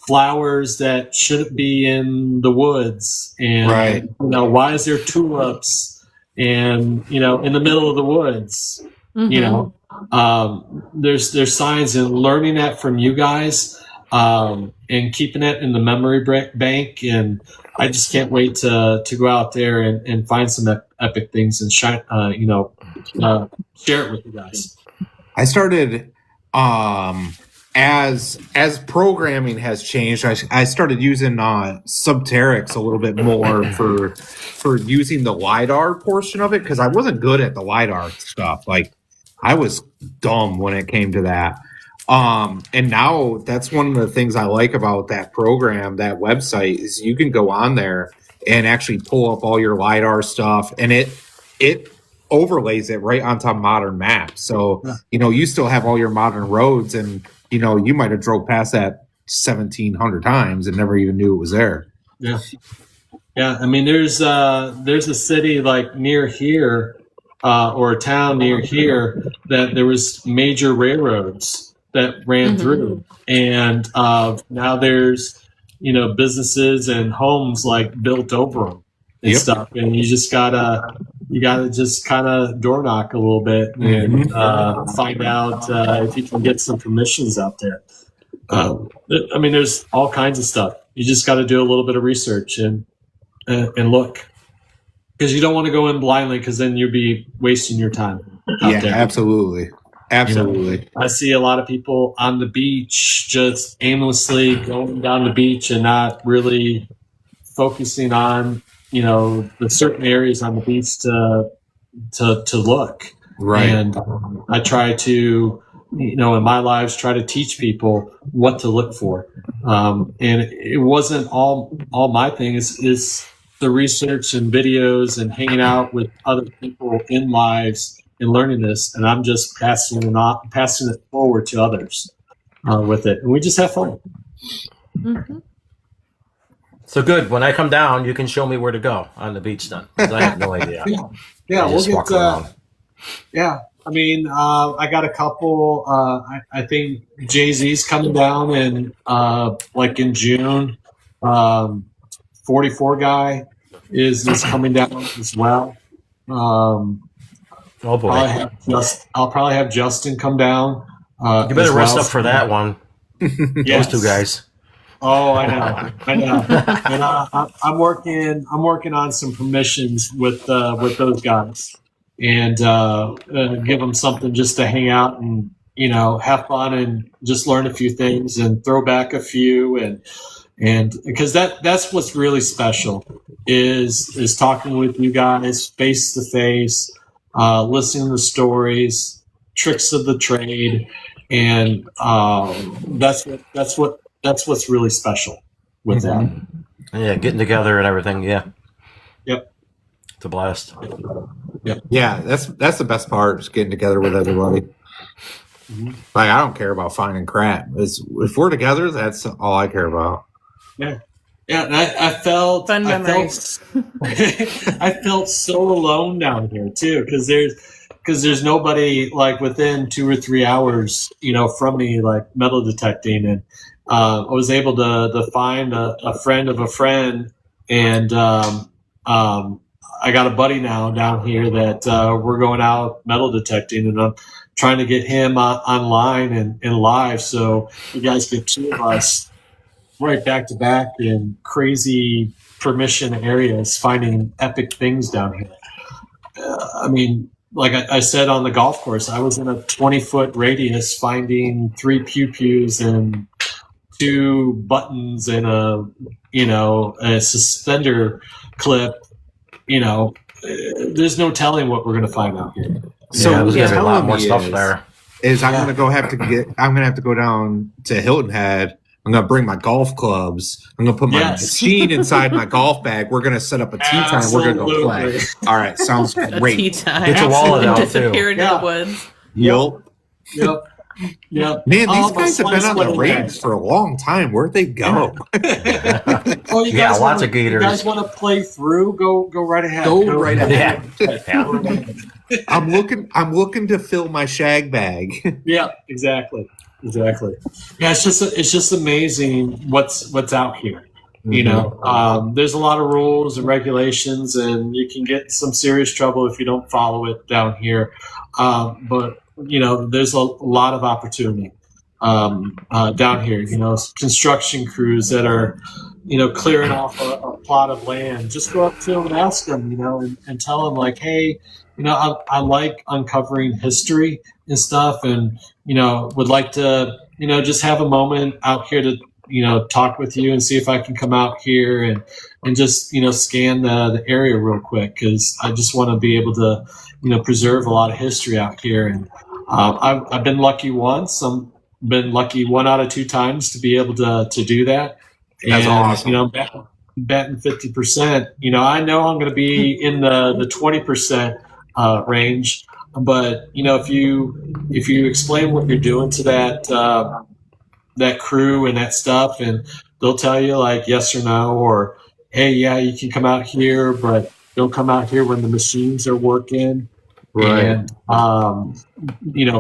Speaker 4: flowers that shouldn't be in the woods? And
Speaker 1: right.
Speaker 4: Why is there tulips? And in the middle of the woods, there's signs, and learning that from you guys, and keeping it in the memory bank. And I just can't wait to go out there and find some epic things and share it with you guys.
Speaker 1: I started as programming has changed, I started using Subterix a little bit more for using the LiDAR portion of it, because I wasn't good at the LiDAR stuff. Like, I was dumb when it came to that. And now that's one of the things I like about that program, that website, is you can go on there and actually pull up all your LiDAR stuff, and it overlays it right onto modern maps. So, you still have all your modern roads, and, you might have drove past that 1,700 times and never even knew it was there.
Speaker 4: Yeah. Yeah. I mean, there's a city like near here, or a town near here that there was major railroads that ran through. And now there's, businesses and homes like built over them and stuff. And you gotta just kind of door knock a little bit and find out if you can get some permissions out there. I mean, there's all kinds of stuff. You just got to do a little bit of research and look, because you don't want to go in blindly, because then you'll be wasting your time out there.
Speaker 1: Absolutely.
Speaker 4: I see a lot of people on the beach just aimlessly going down the beach and not really focusing on, the certain areas on the beach to look.
Speaker 1: Right.
Speaker 4: And I try to, in my lives, try to teach people what to look for. And it wasn't all my thing. Is the research and videos and hanging out with other people in lives and learning this, and I'm just passing it forward to others with it, and we just have fun.
Speaker 2: So good. When I come down, you can show me where to go on the beach then, because I have no idea.
Speaker 4: We'll get around. I mean, I got a couple. I think Jay-Z's coming down in in June. 44 guy is coming down as well.
Speaker 2: Oh boy!
Speaker 4: I'll probably have Justin come down.
Speaker 2: You better rest up for that one. Those two guys.
Speaker 4: Oh, I know. And I'm working on some permissions with those guys, and give them something just to hang out and have fun and just learn a few things and throw back a few and because that's what's really special is talking with you guys face to face. Listening to stories, tricks of the trade, and that's what's really special with that.
Speaker 2: Yeah, getting together and everything. Yeah.
Speaker 4: Yep.
Speaker 2: It's a blast.
Speaker 1: Yep. Yeah, that's the best part, is getting together with everybody. Like, I don't care about finding crap. If we're together, that's all I care about.
Speaker 4: Yeah. Yeah, and I felt so alone down here too, because there's nobody like within 2 or 3 hours, from me, like metal detecting, and I was able to find a friend of a friend, and I got a buddy now down here that we're going out metal detecting, and I'm trying to get him online and live, so you guys get 2 of us right back to back in crazy permission areas, finding epic things down here. I mean, like I said on the golf course, I was in a 20-foot radius finding 3 pew-pews and 2 buttons and a suspender clip. There's no telling what we're going to find out here.
Speaker 2: So there's going to be a lot more stuff there.
Speaker 1: I'm going to have to go down to Hilton Head. I'm going to bring my golf clubs. I'm going to put my machine inside my golf bag. We're going to set up a tee time. We're going to go play. All right. Sounds great.
Speaker 3: A tea time.
Speaker 2: Get your wallet out,
Speaker 3: disappear into the woods.
Speaker 4: Yep.
Speaker 1: Man, these guys have been on the range for a long time. Where'd they go?
Speaker 4: Oh, you guys
Speaker 2: lots of gators.
Speaker 4: You guys want to play through? Go right ahead.
Speaker 1: Go right ahead.
Speaker 2: Yeah.
Speaker 1: I'm looking to fill my shag bag.
Speaker 4: Yeah, exactly. Yeah, it's just amazing what's out here. There's a lot of rules and regulations, and you can get some serious trouble if you don't follow it down here. But there's a lot of opportunity down here. Construction crews that are clearing off a plot of land. Just go up to them and ask them, and tell them like, hey, I like uncovering history and stuff, and would like to just have a moment out here to talk with you and see if I can come out here and just scan the area real quick, because I just want to be able to preserve a lot of history out here. And I've been lucky once. I've been lucky 1 out of 2 times to be able to do that.
Speaker 1: That's awesome.
Speaker 4: Betting 50%. I know I'm going to be in the 20% range. But if you explain what you're doing to that crew and that stuff, and they'll tell you like yes or no, or hey, yeah, you can come out here, but don't come out here when the machines are working.
Speaker 1: Right.
Speaker 4: And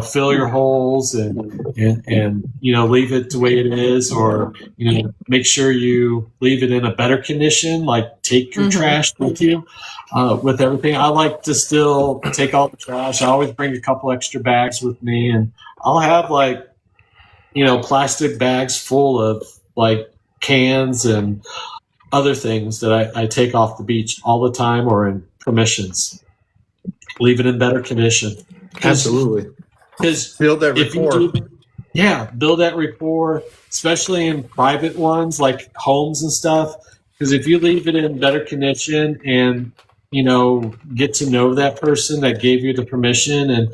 Speaker 4: fill your holes and leave it the way it is, or make sure you leave it in a better condition, like take your trash with you. With everything, I like to still take all the trash. I always bring a couple extra bags with me, and I'll have plastic bags full of like cans and other things that I take off the beach all the time, or in permissions. Leave it in better condition.
Speaker 1: Absolutely.
Speaker 4: Because
Speaker 1: build that rapport.
Speaker 4: Build that rapport, especially in private ones like homes and stuff. Because if you leave it in better condition and get to know that person that gave you the permission, and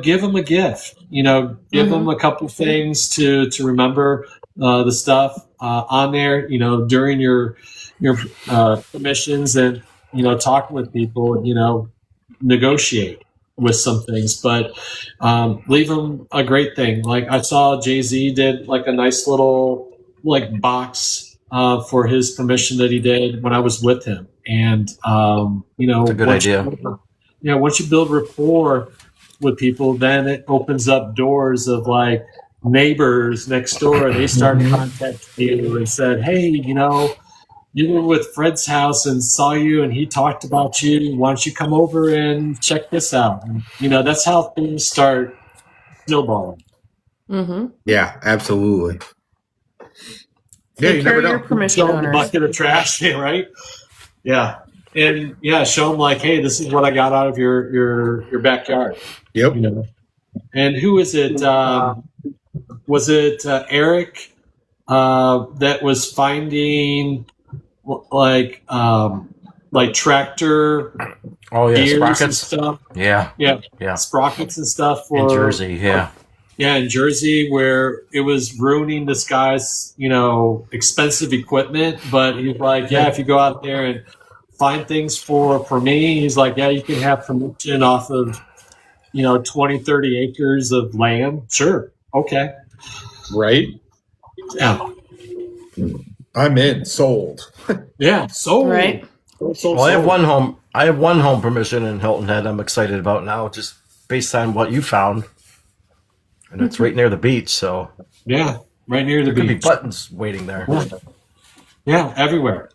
Speaker 4: give them a gift. Give them a couple things to remember the stuff on there. During your permissions, and talking with people. Negotiate with some things, but leave them a great thing. Like I saw Jay-Z did like a nice little like box for his permission that he did when I was with him, and
Speaker 2: it's a good idea.
Speaker 4: Once you build rapport with people, then it opens up doors of like neighbors next door. They start contacting you and said, hey, you were with Fred's house and saw you, and he talked about you. Why don't you come over and check this out? And, that's how things start snowballing.
Speaker 3: Mm-hmm.
Speaker 1: Yeah, absolutely.
Speaker 3: You never know. Permission
Speaker 4: show them the bucket of trash, right? Yeah, and show them like, hey, this is what I got out of your backyard.
Speaker 1: Yep.
Speaker 4: And who is it? Was it Eric that was finding like tractor gears
Speaker 2: sprockets
Speaker 4: and stuff? Yeah, sprockets and stuff for
Speaker 2: in Jersey.
Speaker 4: Yeah, in Jersey, where it was ruining this guy's expensive equipment. But he's like, if you go out there and find things for me, he's like, you can have permission off of 20, 30 acres of land. Sure, okay,
Speaker 1: right?
Speaker 4: Yeah.
Speaker 1: I'm in. Sold.
Speaker 4: Yeah, sold.
Speaker 3: Right.
Speaker 4: Sold.
Speaker 2: I have one home. I have one home permission in Hilton Head. I'm excited about now, just based on what you found, and it's right near the beach. So
Speaker 4: right near the beach.
Speaker 2: Could be buttons waiting there.
Speaker 4: Yeah, everywhere.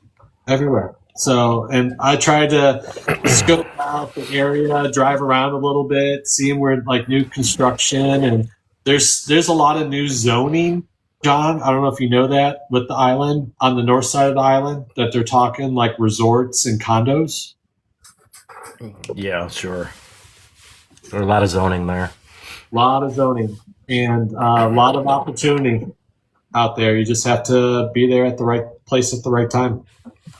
Speaker 4: So, and I tried to scope out the area, drive around a little bit, seeing where like new construction, and there's a lot of new zoning. John, I don't know if you know that, with the island, on the north side of the island, that they're talking like resorts and condos.
Speaker 2: Yeah, sure. There's a lot of zoning there.
Speaker 4: A lot of zoning and a lot of opportunity out there. You just have to be there at the right place at the right time.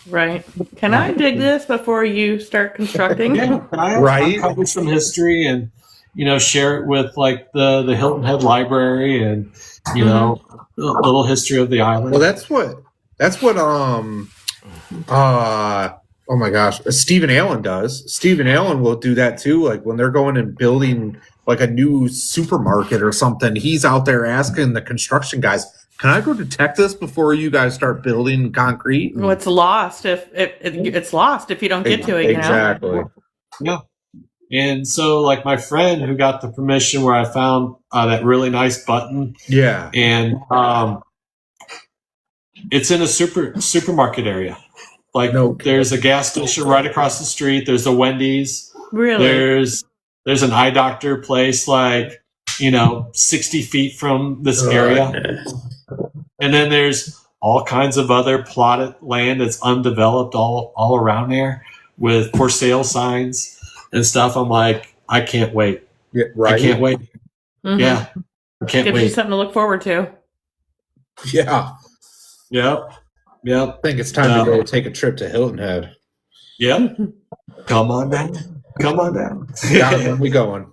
Speaker 3: Right. Can I dig this before you start constructing?
Speaker 4: Yeah, I'll cover some history and share it with like the Hilton Head Library and a little history of the island.
Speaker 1: Well, that's what oh my gosh, Stephen Allen does. Stephen Allen will do that too. Like when they're going and building like a new supermarket or something, he's out there asking the construction guys, can I go detect this before you guys start building concrete?
Speaker 3: Well, it's lost if it's lost if you don't get to it.
Speaker 1: Exactly.
Speaker 4: Yeah. And so, like my friend who got the permission, where I found that really nice button.
Speaker 1: Yeah.
Speaker 4: And it's in a supermarket area. Like there's a gas station right across the street. There's a Wendy's.
Speaker 3: Really?
Speaker 4: There's an eye doctor place like 60 feet from this area. And then there's all kinds of other plotted land that's undeveloped all around there with for sale signs and stuff. I'm like, I can't wait.
Speaker 1: Yeah, right.
Speaker 4: I can't wait.
Speaker 3: Mm-hmm.
Speaker 4: Yeah. I can't
Speaker 3: Gives
Speaker 4: wait.
Speaker 3: you something to look forward to.
Speaker 1: Yeah.
Speaker 4: Yep.
Speaker 1: I think it's time to go take a trip to Hilton Head.
Speaker 4: Yep. Come on down.
Speaker 1: John, when we going,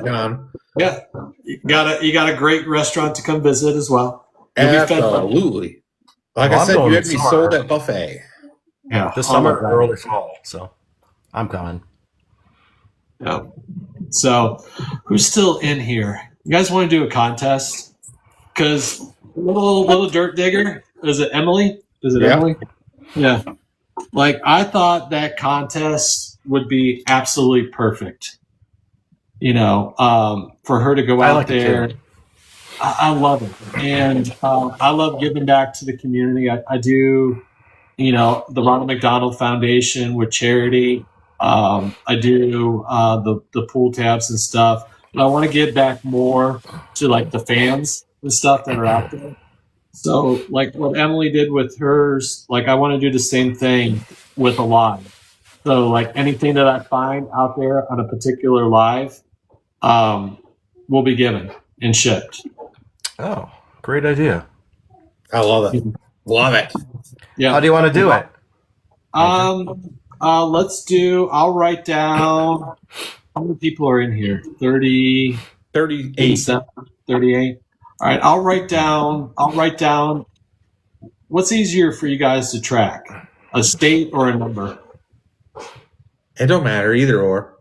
Speaker 1: John?
Speaker 4: Yeah. You got a great restaurant to come visit as well.
Speaker 1: Absolutely. Like I said, you had me sold at buffet.
Speaker 4: Yeah.
Speaker 2: This summer or early fall, so I'm coming.
Speaker 4: Yeah. So, who's still in here? You guys want to do a contest? Because little dirt digger, is it Emily? Is it Emily? Yeah. Like, I thought that contest would be absolutely perfect. For her to go out there. I love it. And I love giving back to the community. I do, the Ronald McDonald Foundation with charity. I do the pool tabs and stuff. But I want to give back more to like the fans and stuff that are out there. So like what Emily did with hers, like I want to do the same thing with a live. So like anything that I find out there on a particular live will be given and shipped.
Speaker 2: Oh, great idea.
Speaker 1: I love it. Love it.
Speaker 2: Yeah. How do you want to do it?
Speaker 4: I'll write down how many people are in here. 38. 38. All right, I'll write down what's easier for you guys to track, a state or a number.
Speaker 1: It don't matter, either or.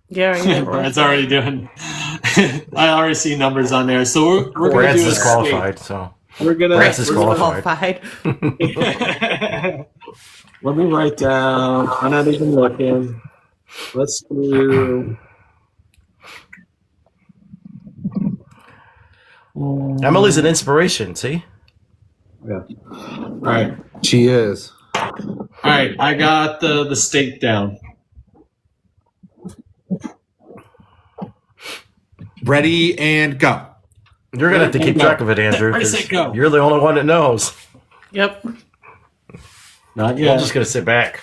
Speaker 3: Yeah,
Speaker 4: Brad's already doing. I already see numbers on there, so we're going to do
Speaker 2: disqualified. So
Speaker 4: we're gonna.
Speaker 2: Brad's disqualified.
Speaker 4: Let me write down. I'm not even looking. Let's do.
Speaker 2: Emily's an inspiration. See.
Speaker 4: Yeah. All right.
Speaker 1: She is.
Speaker 4: All right. I got the state down.
Speaker 1: Ready and go.
Speaker 2: You're gonna have to keep track of it, Andrew. You're the only one that knows.
Speaker 3: Yep.
Speaker 4: Not yet.
Speaker 2: I'm just gonna sit back.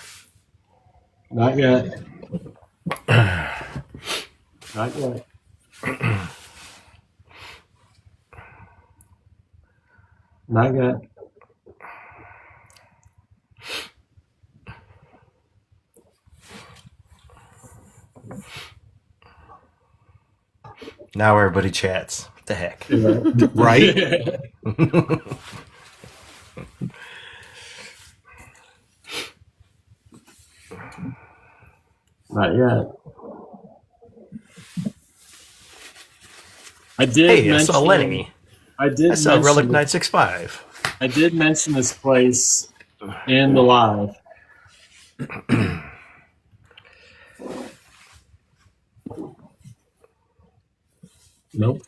Speaker 4: Not yet. Not yet. Not yet.
Speaker 2: Now everybody chats. What the heck?
Speaker 1: Right?
Speaker 4: Not yet. I did mention.
Speaker 2: I saw Lenny.
Speaker 4: I saw
Speaker 2: Relic 965.
Speaker 4: I did mention this place in the live. Nope.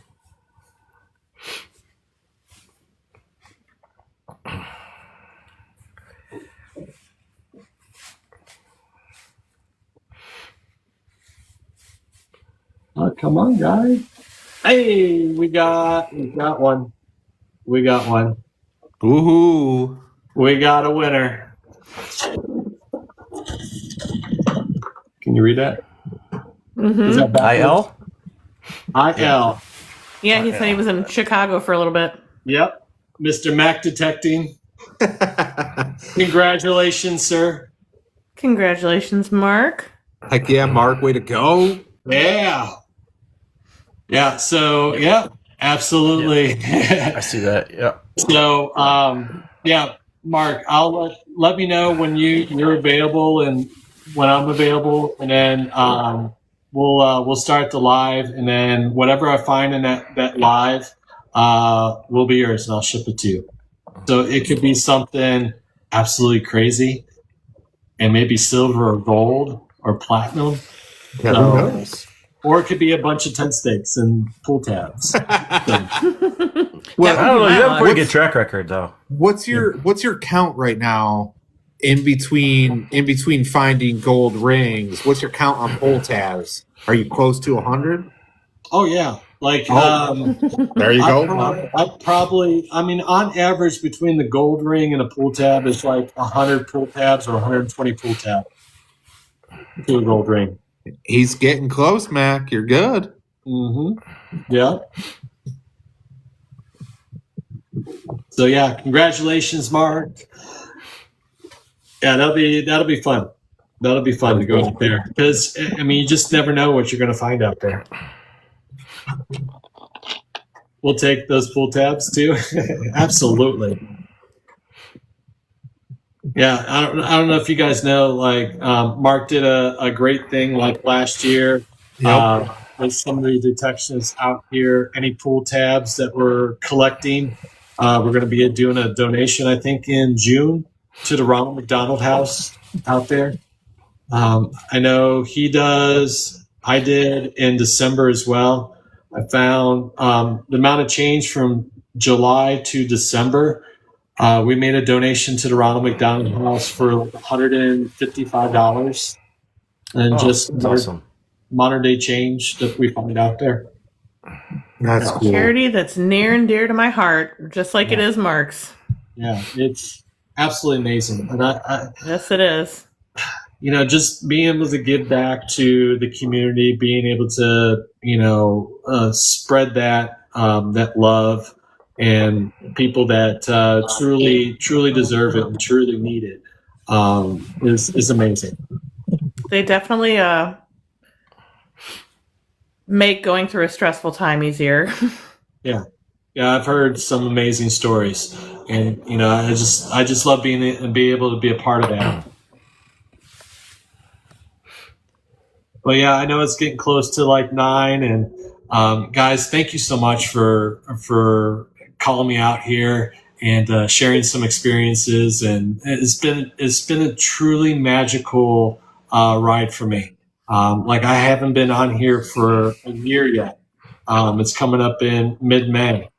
Speaker 4: Oh, come on, guys. Hey, we got one. We got one.
Speaker 1: Woohoo.
Speaker 4: We got a winner. Can you read that?
Speaker 3: Mm-hmm.
Speaker 4: Is that
Speaker 2: IL?
Speaker 4: IL.
Speaker 3: Yeah, he said he was in Chicago for a little bit.
Speaker 4: Yep. Mr. Mac Detecting. Congratulations, sir.
Speaker 3: Congratulations, Mark.
Speaker 1: Heck yeah, Mark. Way to go.
Speaker 4: Yeah. Yeah, so, yeah, absolutely.
Speaker 2: Yeah. I see that, yeah.
Speaker 4: So, yeah, Mark, I'll let me know when you're available and when I'm available, and then we'll start the live, and then whatever I find in that live will be yours, and I'll ship it to you. So it could be something absolutely crazy, and maybe silver or gold or platinum.
Speaker 1: Yeah, who knows?
Speaker 4: Or it could be a bunch of tent stakes and pull tabs.
Speaker 1: Well,
Speaker 2: I don't know. You have a pretty good track record, though.
Speaker 1: What's your count right now in between finding gold rings? What's your count on pull tabs? Are you close to 100?
Speaker 4: Oh yeah, like
Speaker 1: there you go.
Speaker 4: I probably, on average, between the gold ring and a pull tab, it's like 100 pull tabs or 120 pull tabs to a gold ring.
Speaker 1: He's getting close, Mac. You're good.
Speaker 4: Mm-hmm. Yeah. So yeah, congratulations, Mark. Yeah, that'll be fun. That'll be fun to go out there because you just never know what you're going to find out there. We'll take those pull tabs too. Absolutely. Yeah, I don't know if you guys know, like Mark did a great thing like last year With some of the detectives out here, any pool tabs that we're collecting, we're going to be doing a donation, I think, in June to the Ronald McDonald House out there. I know he does. I did in December as well. I found the amount of change from July to December. We made a donation to the Ronald McDonald House for $155, and just
Speaker 2: awesome.
Speaker 4: Modern day change that we find out there.
Speaker 1: That's cool.
Speaker 3: Charity that's near and dear to my heart, just like it is Mark's.
Speaker 4: Yeah, it's absolutely amazing. And
Speaker 3: yes, it is.
Speaker 4: Just being able to give back to the community, being able to, spread that love and people that truly deserve it and truly need it is amazing.
Speaker 3: They definitely make going through a stressful time easier.
Speaker 4: Yeah, I've heard some amazing stories, and I just love being able to be a part of that. But yeah, I know it's getting close to like 9, and guys, thank you so much for calling me out here and sharing some experiences, and it's been a truly magical ride for me. I haven't been on here for a year yet. It's coming up in mid-May,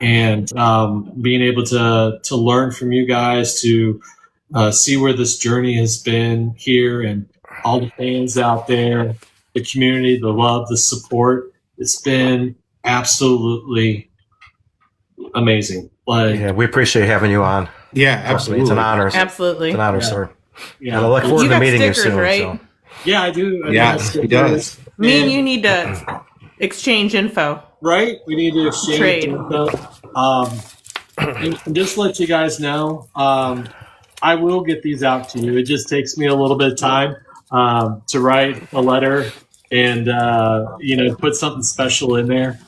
Speaker 4: and being able to learn from you guys, to see where this journey has been here, and all the fans out there, the community, the love, the support. It's been absolutely amazing.
Speaker 2: We appreciate having you on.
Speaker 1: Yeah, absolutely.
Speaker 2: It's an honor.
Speaker 3: Absolutely.
Speaker 2: It's an honor, sir.
Speaker 4: Yeah.
Speaker 2: And I look forward to meeting
Speaker 3: stickers,
Speaker 2: you soon.
Speaker 3: right?
Speaker 2: So.
Speaker 4: Yeah, I do.
Speaker 1: Yes, he does.
Speaker 3: Me and you need to exchange info.
Speaker 4: Right? We need to exchange
Speaker 3: Trade.
Speaker 4: info. And just to let you guys know, I will get these out to you. It just takes me a little bit of time to write a letter and put something special in there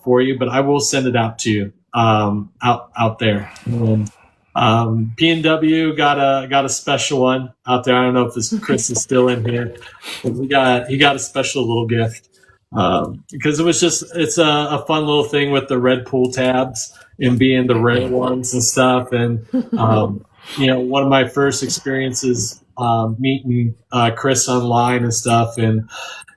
Speaker 4: for you. But I will send it out to you out there. And P&W got a special one out there. I don't know if Chris is still in here, but he got a special little gift because it's a fun little thing with the red pool tabs and being the red ones and stuff. And one of my first experiences meeting Chris online and stuff, and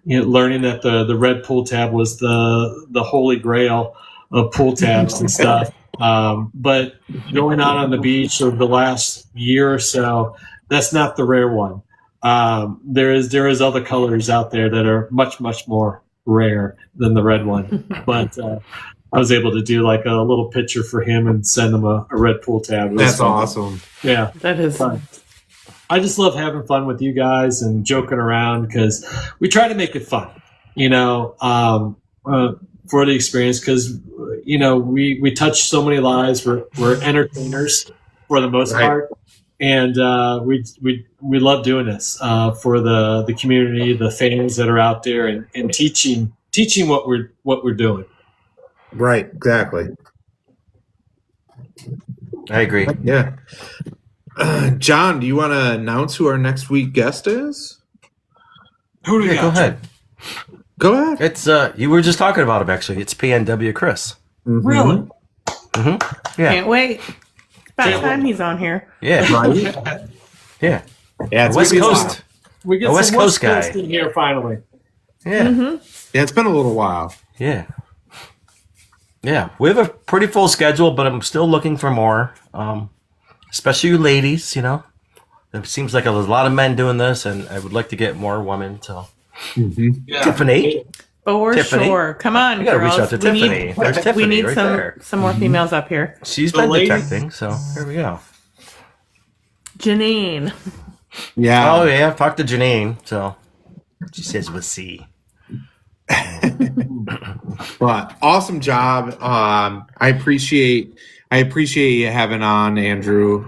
Speaker 4: learning that the red pool tab was the holy grail of pool tabs and stuff. But going on the beach over the last year or so, that's not the rare one. There is other colors out there that are much, much more rare than the red one. But I was able to do like a little picture for him and send him a red pool tab.
Speaker 1: That's awesome.
Speaker 4: Yeah.
Speaker 3: That is
Speaker 4: fun. I just love having fun with you guys and joking around because we try to make it fun, for the experience, because we touch so many lives. We're entertainers for the most part, and we love doing this for the community, the fans that are out there, and teaching what we're doing.
Speaker 1: Right, exactly.
Speaker 2: I agree.
Speaker 1: Yeah. John, do you want to announce who our next week guest is?
Speaker 4: Who do you got?
Speaker 2: Go ahead.
Speaker 1: Go ahead.
Speaker 2: It's you were just talking about him actually. It's PNW Chris.
Speaker 1: Mm-hmm.
Speaker 4: Really?
Speaker 2: Mm-hmm. Yeah.
Speaker 3: Can't wait. About time he's on here.
Speaker 2: Yeah.
Speaker 1: Right.
Speaker 2: Yeah.
Speaker 1: Yeah. It's
Speaker 2: West Coast.
Speaker 4: We get
Speaker 2: a West
Speaker 4: some
Speaker 2: Coast
Speaker 4: West
Speaker 2: guy
Speaker 4: Coast in here finally.
Speaker 2: Yeah.
Speaker 3: Mm-hmm.
Speaker 1: Yeah. It's been a little while.
Speaker 2: Yeah. Yeah. We have a pretty full schedule, but I'm still looking for more. Especially you ladies, It seems like there's a lot of men doing this, and I would like to get more women. So,
Speaker 4: Yeah.
Speaker 2: Tiffany.
Speaker 3: For
Speaker 2: Tiffany.
Speaker 3: sure. Come on,
Speaker 2: You gotta
Speaker 3: girls.
Speaker 2: reach out to Tiffany. There's Tiffany
Speaker 3: we need
Speaker 2: right there.
Speaker 3: some more females up here.
Speaker 2: She's
Speaker 4: The
Speaker 2: been
Speaker 4: ladies-
Speaker 2: detecting, so here we go.
Speaker 3: Janine.
Speaker 1: Yeah.
Speaker 2: Oh yeah, talk to Janine. So she says with C.
Speaker 1: But awesome job. I appreciate you having on, Andrew.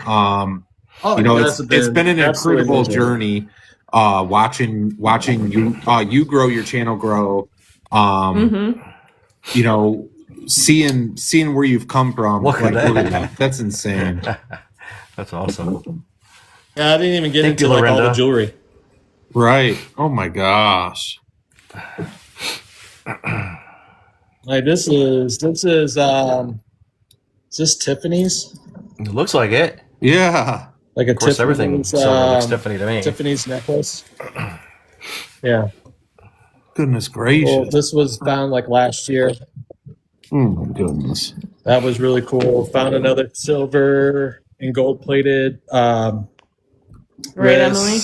Speaker 1: It's been an incredible journey. Watching you grow your channel grow. Seeing where you've come from.
Speaker 2: Look at that.
Speaker 1: That's insane.
Speaker 2: That's awesome.
Speaker 4: Yeah, I didn't even get
Speaker 2: Thank
Speaker 4: into
Speaker 2: you,
Speaker 4: all
Speaker 2: Lorinda.
Speaker 4: the jewelry.
Speaker 1: Right. Oh my gosh.
Speaker 4: Like this is this Tiffany's?
Speaker 2: It looks like it.
Speaker 1: Yeah.
Speaker 4: Like a
Speaker 2: of course,
Speaker 4: Tiffany's,
Speaker 2: everything silver looks Tiffany to me.
Speaker 4: Tiffany's necklace. Yeah.
Speaker 1: Goodness gracious.
Speaker 4: Well, this was found like last year.
Speaker 1: Oh my goodness.
Speaker 4: That was really cool. Found another silver and gold plated.
Speaker 3: Right, Emily?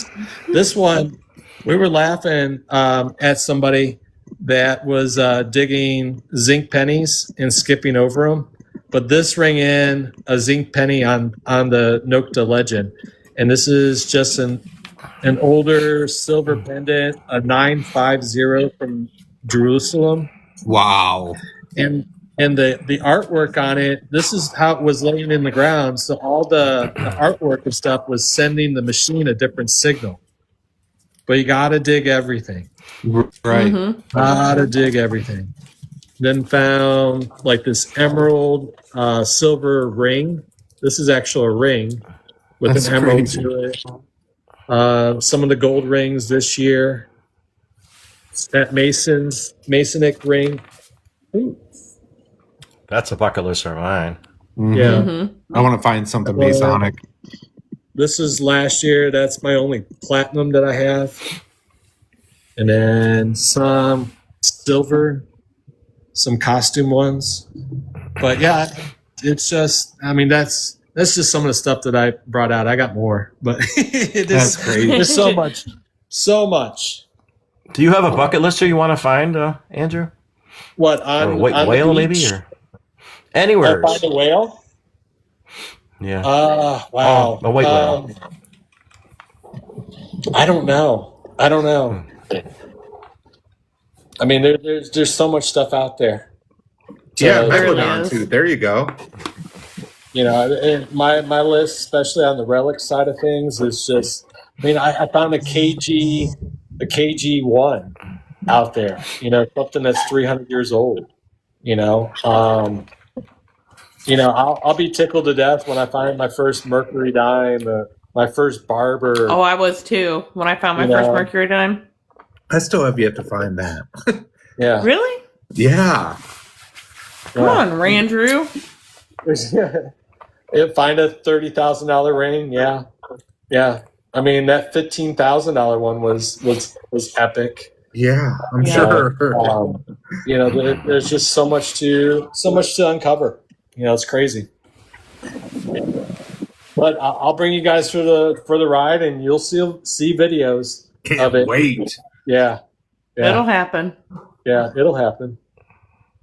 Speaker 4: This one, we were laughing at somebody that was digging zinc pennies and skipping over them. But this rang in a zinc penny on the Nokta legend. And this is just an older silver pendant, a 950 from Jerusalem.
Speaker 1: Wow.
Speaker 4: And the artwork on it, this is how it was laying in the ground. So all the artwork and stuff was sending the machine a different signal. But you got to dig everything.
Speaker 1: Right.
Speaker 3: Mm-hmm.
Speaker 4: Got to dig everything. Then found like this emerald silver ring. This is actually a ring with
Speaker 1: That's
Speaker 4: an emerald
Speaker 1: crazy.
Speaker 4: to it. Some of the gold rings this year. That Masonic ring. Ooh.
Speaker 2: That's a bucket list of mine.
Speaker 1: Mm-hmm.
Speaker 4: Yeah.
Speaker 3: Mm-hmm.
Speaker 1: I want to find something Masonic.
Speaker 4: This is last year. That's my only platinum that I have. And then some silver, some costume ones. But yeah, it's just, I mean, that's just some of the stuff that I brought out. I got more, but it is
Speaker 1: That's crazy.
Speaker 4: There's so much. So much.
Speaker 2: Do you have a bucket lister you want to find, Andrew?
Speaker 4: What,
Speaker 2: Or
Speaker 4: on,
Speaker 2: a
Speaker 4: on
Speaker 2: whale,
Speaker 4: the
Speaker 2: maybe?
Speaker 4: beach?
Speaker 2: Or anywhere.
Speaker 4: Find a whale?
Speaker 2: Yeah.
Speaker 4: Wow.
Speaker 2: Oh, a white whale.
Speaker 4: I don't know. I mean, there's so much stuff out there.
Speaker 1: Yeah,
Speaker 4: So,
Speaker 1: Megalodon too. There you go.
Speaker 4: you know, and my list, especially on the relic side of things, is just. I mean, I found a KG1 out there. You know, something that's 300 years old. You know, I'll be tickled to death when I find my first mercury dime, my first barber.
Speaker 3: Oh, I was too when I found my first mercury dime.
Speaker 1: I still have yet to find that.
Speaker 4: Yeah.
Speaker 3: Really?
Speaker 1: Yeah.
Speaker 3: Come on, Randrew.
Speaker 4: Find a $30,000 ring. Yeah. I mean, that $15,000 one was epic.
Speaker 1: Yeah, I'm sure.
Speaker 4: There's just so much to uncover. You know, it's crazy. But I'll bring you guys for the ride, and you'll see videos of it.
Speaker 1: Wait.
Speaker 4: Yeah.
Speaker 3: It'll happen.
Speaker 4: Yeah, it'll happen.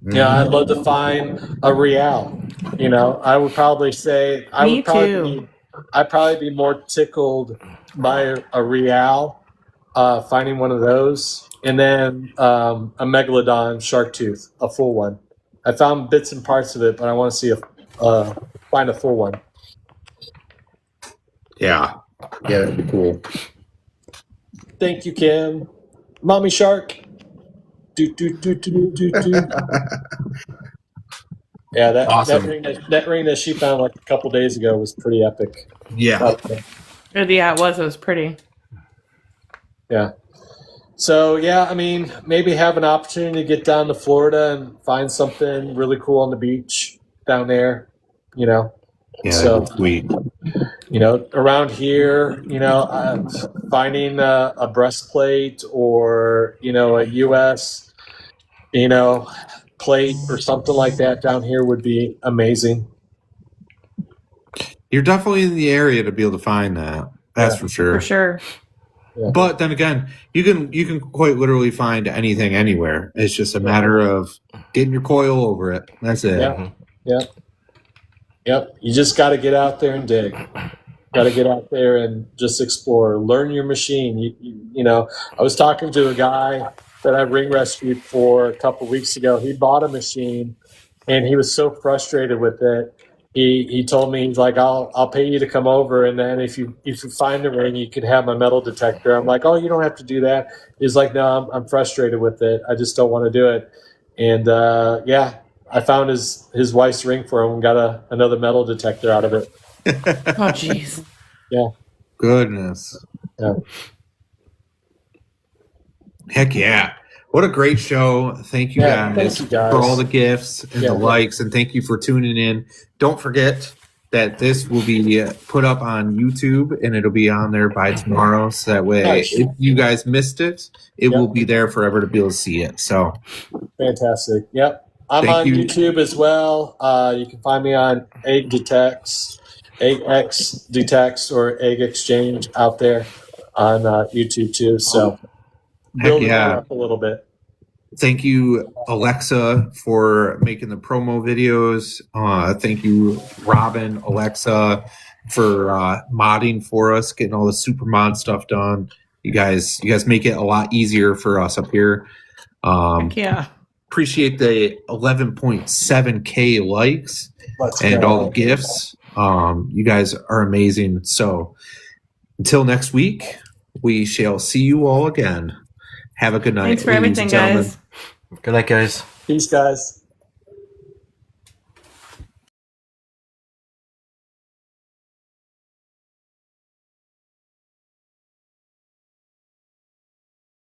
Speaker 1: Mm-hmm.
Speaker 4: Yeah, I'd love to find a real. You know, I would probably say I'd probably be more tickled by a real, finding one of those, and then a megalodon shark tooth, a full one. I found bits and parts of it, but I want to see find a full one.
Speaker 1: Yeah, that'd be cool.
Speaker 4: Thank you, Kim. Mommy shark. Do. Yeah,
Speaker 1: awesome.
Speaker 4: that ring that she found like a couple days ago was pretty epic.
Speaker 1: Yeah.
Speaker 3: Yeah, it was pretty.
Speaker 4: Yeah. So yeah, I mean, maybe have an opportunity to get down to Florida and find something really cool on the beach down there. You know.
Speaker 1: Yeah,
Speaker 4: so
Speaker 1: that's sweet.
Speaker 4: You know, around here, finding a breastplate or a U.S. Plate or something like that down here would be amazing.
Speaker 1: You're definitely in the area to be able to find that. That's for sure.
Speaker 3: For sure.
Speaker 1: Yeah. But then again, you can quite literally find anything anywhere. It's just a matter of getting your coil over it. That's it.
Speaker 4: Yep. You just got to get out there and dig. Got to get out there and just explore. Learn your machine. You know, I was talking to a guy that I ring rescued for a couple of weeks ago. He bought a machine, and he was so frustrated with it. He told me, he's like, I'll pay you to come over, and then if you find the ring, you could have my metal detector. I'm like, oh, you don't have to do that. He's like, no, I'm frustrated with it. I just don't want to do it. And I found his wife's ring for him and got another metal detector out of it.
Speaker 3: Oh, jeez.
Speaker 4: Yeah.
Speaker 1: Goodness.
Speaker 4: Yeah.
Speaker 1: Heck yeah. What a great show. Thank you, guys, for all the gifts and the likes, and thank you for tuning in. Don't forget that this will be put up on YouTube, and it'll be on there by tomorrow. So that way, if you guys missed it, it will be there forever to be able to see it. So
Speaker 4: fantastic. Yep. I'm on YouTube as well. You can find me on EggXchange or EggXchange out there on YouTube too. So build it up a little bit.
Speaker 1: Thank you, Alexa, for making the promo videos. Thank you, Robin, Alexa, for modding for us, getting all the super mod stuff done. You guys make it a lot easier for us up here. Appreciate the 11.7K likes and all the gifts. You guys are amazing. So until next week, we shall see you all again. Have a good night.
Speaker 3: Thanks for everything, guys.
Speaker 2: Good night, guys.
Speaker 4: Peace, guys.